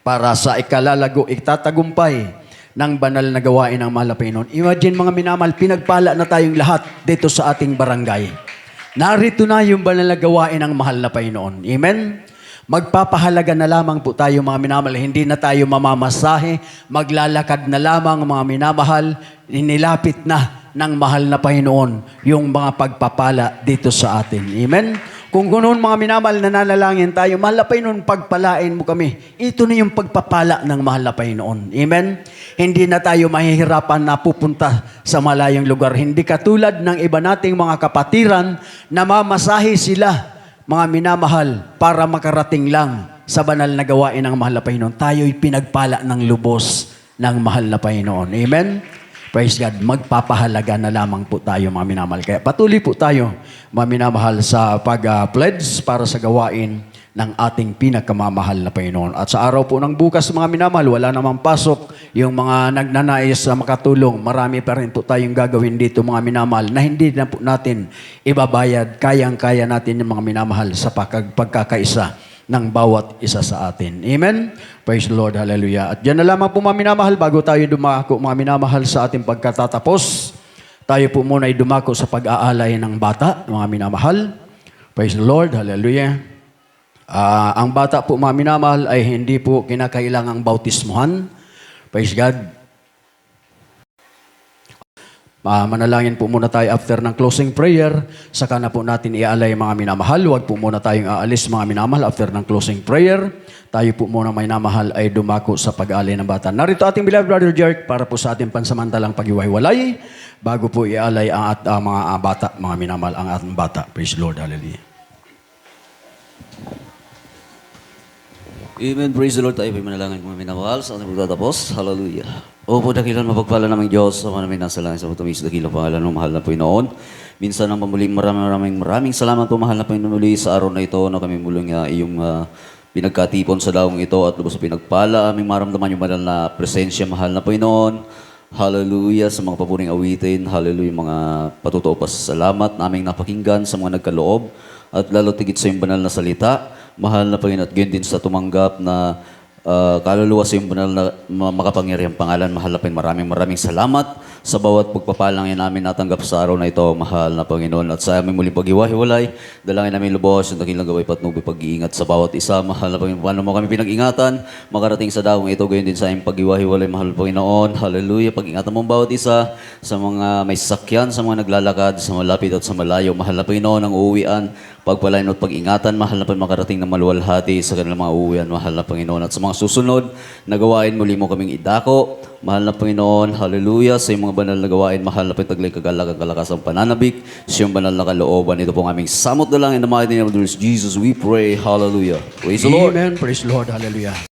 para sa itatagumpay ng banal na gawain ng mahal na Panginoon. Imagine mga minamahal, pinagpala na tayong lahat dito sa ating barangay. Narito na yung banal na gawain ng mahal na Panginoon. Amen? Magpapahalaga na lamang po tayo mga minamahal. Hindi na tayo mamamasahe, maglalakad na lamang mga minamahal. Inilapit na ng mahal na Panginoon yung mga pagpapala dito sa atin. Amen? Kung ganoon mga minamahal, nananalangin tayo, mahal na Panginoon, pagpalain mo kami. Ito na yung pagpapala ng mahal na Panginoon. Amen? Hindi na tayo mahihirapan na pupunta sa malayong lugar. Hindi katulad ng iba nating mga kapatiran na mamasahe sila, mga minamahal, para makarating lang sa banal na gawain ng mahal na Panginoon. Tayo'y pinagpala ng lubos ng mahal na Panginoon. Amen? Praise God. Magpapahalaga na lamang po tayo mga minamahal. Kaya patuloy po tayo mga minamahal sa pag-pledge para sa gawain ng ating pinakamamahal na Panginoon. At sa araw po ng bukas mga minamahal, wala namang pasok yung mga nagnanais na makatulong. Marami pa rin po tayong gagawin dito mga minamahal na hindi na po natin ibabayad. Kayang-kaya natin yung mga minamahal sa pagkakaisa ng bawat isa sa atin. Amen? Praise the Lord. Hallelujah. At dyan na lamang po mga minamahal, bago tayo dumako mga minamahal sa ating pagkatatapos, tayo po muna ay dumako sa pag-aalay ng bata, mga minamahal. Praise the Lord. Hallelujah. Ang bata po mga minamahal ay hindi po kinakailangang bautismuhan. Praise God. Manalangin po muna tayo after ng closing prayer. Saka na po natin ialay mga minamahal. Huwag po muna tayong aalis mga minamahal after ng closing prayer. Tayo po muna may minamahal ay dumako sa pag-alay ng bata. Narito ating beloved Brother Jerk para po sa ating pansamantalang pag-iwahiwalay bago po ialay ang mga bata, mga minamahal, ang ating bata. Praise the Lord. Hallelujah. Amen. Praise the Lord. Tayo po manalangin mga minamahal sa ating pagtatapos. Hallelujah. Opo, dakilan mapagpala naming Diyos sa mga namin nasa langit sa matamis, dakilang pangalan ng mahal na Panginoon. Minsan ng pamuling maraming salamat po mahal na Panginoon muli sa araw na ito na kami muling iyong pinagkatipon sa daong ito at lubos sa pinagpala. Aming maramdaman yung banal na presensya mahal na Panginoon. Hallelujah sa mga papuring awitin. Hallelujah mga patutuo pasasalamat na aming napakinggan sa mga nagkaloob at lalo tigit sa yung banal na salita. Mahal na Panginoon at gayon din sa tumanggap na kaluluwa sa iyong banal na makapangyarihang pangalan. Mahal na Panginoon, maraming salamat sa bawat pagpapalang yan namin natanggap sa araw na ito, mahal na Panginoon. At sa aming muling pag-iwahiwalay, dalangin namin lubos yung dakilang gaway patnubay pag-iingat sa bawat isa. Mahal na Panginoon, paano mo kami pinag-ingatan, makarating sa daong ito, gayon din sa aming pag-iwahiwalay, mahal na Panginoon. Hallelujah, pag-ingatan mo bawat isa sa mga may sasakyan, sa mga naglalakad, sa malapit at sa malayo. Mahal na Panginoon, ang uuwian, pagpalain at pag-ingatan, mahal na Panginoon, makarating na maluwalhati sa kanilang mga uuwian, mahal na Panginoon. At sa mga susunod na gawain, muli mo kaming idako, mahal na Panginoon, hallelujah, sa iyong mga banal na gawain, mahal na Panginoon, taglay kagalagang kalakas ang pananabik, sa iyong banal na kalooban. Ito pong aming samot na lang in the mighty name of Jesus, we pray, hallelujah. Praise the Lord. Amen. Praise the Lord. Hallelujah.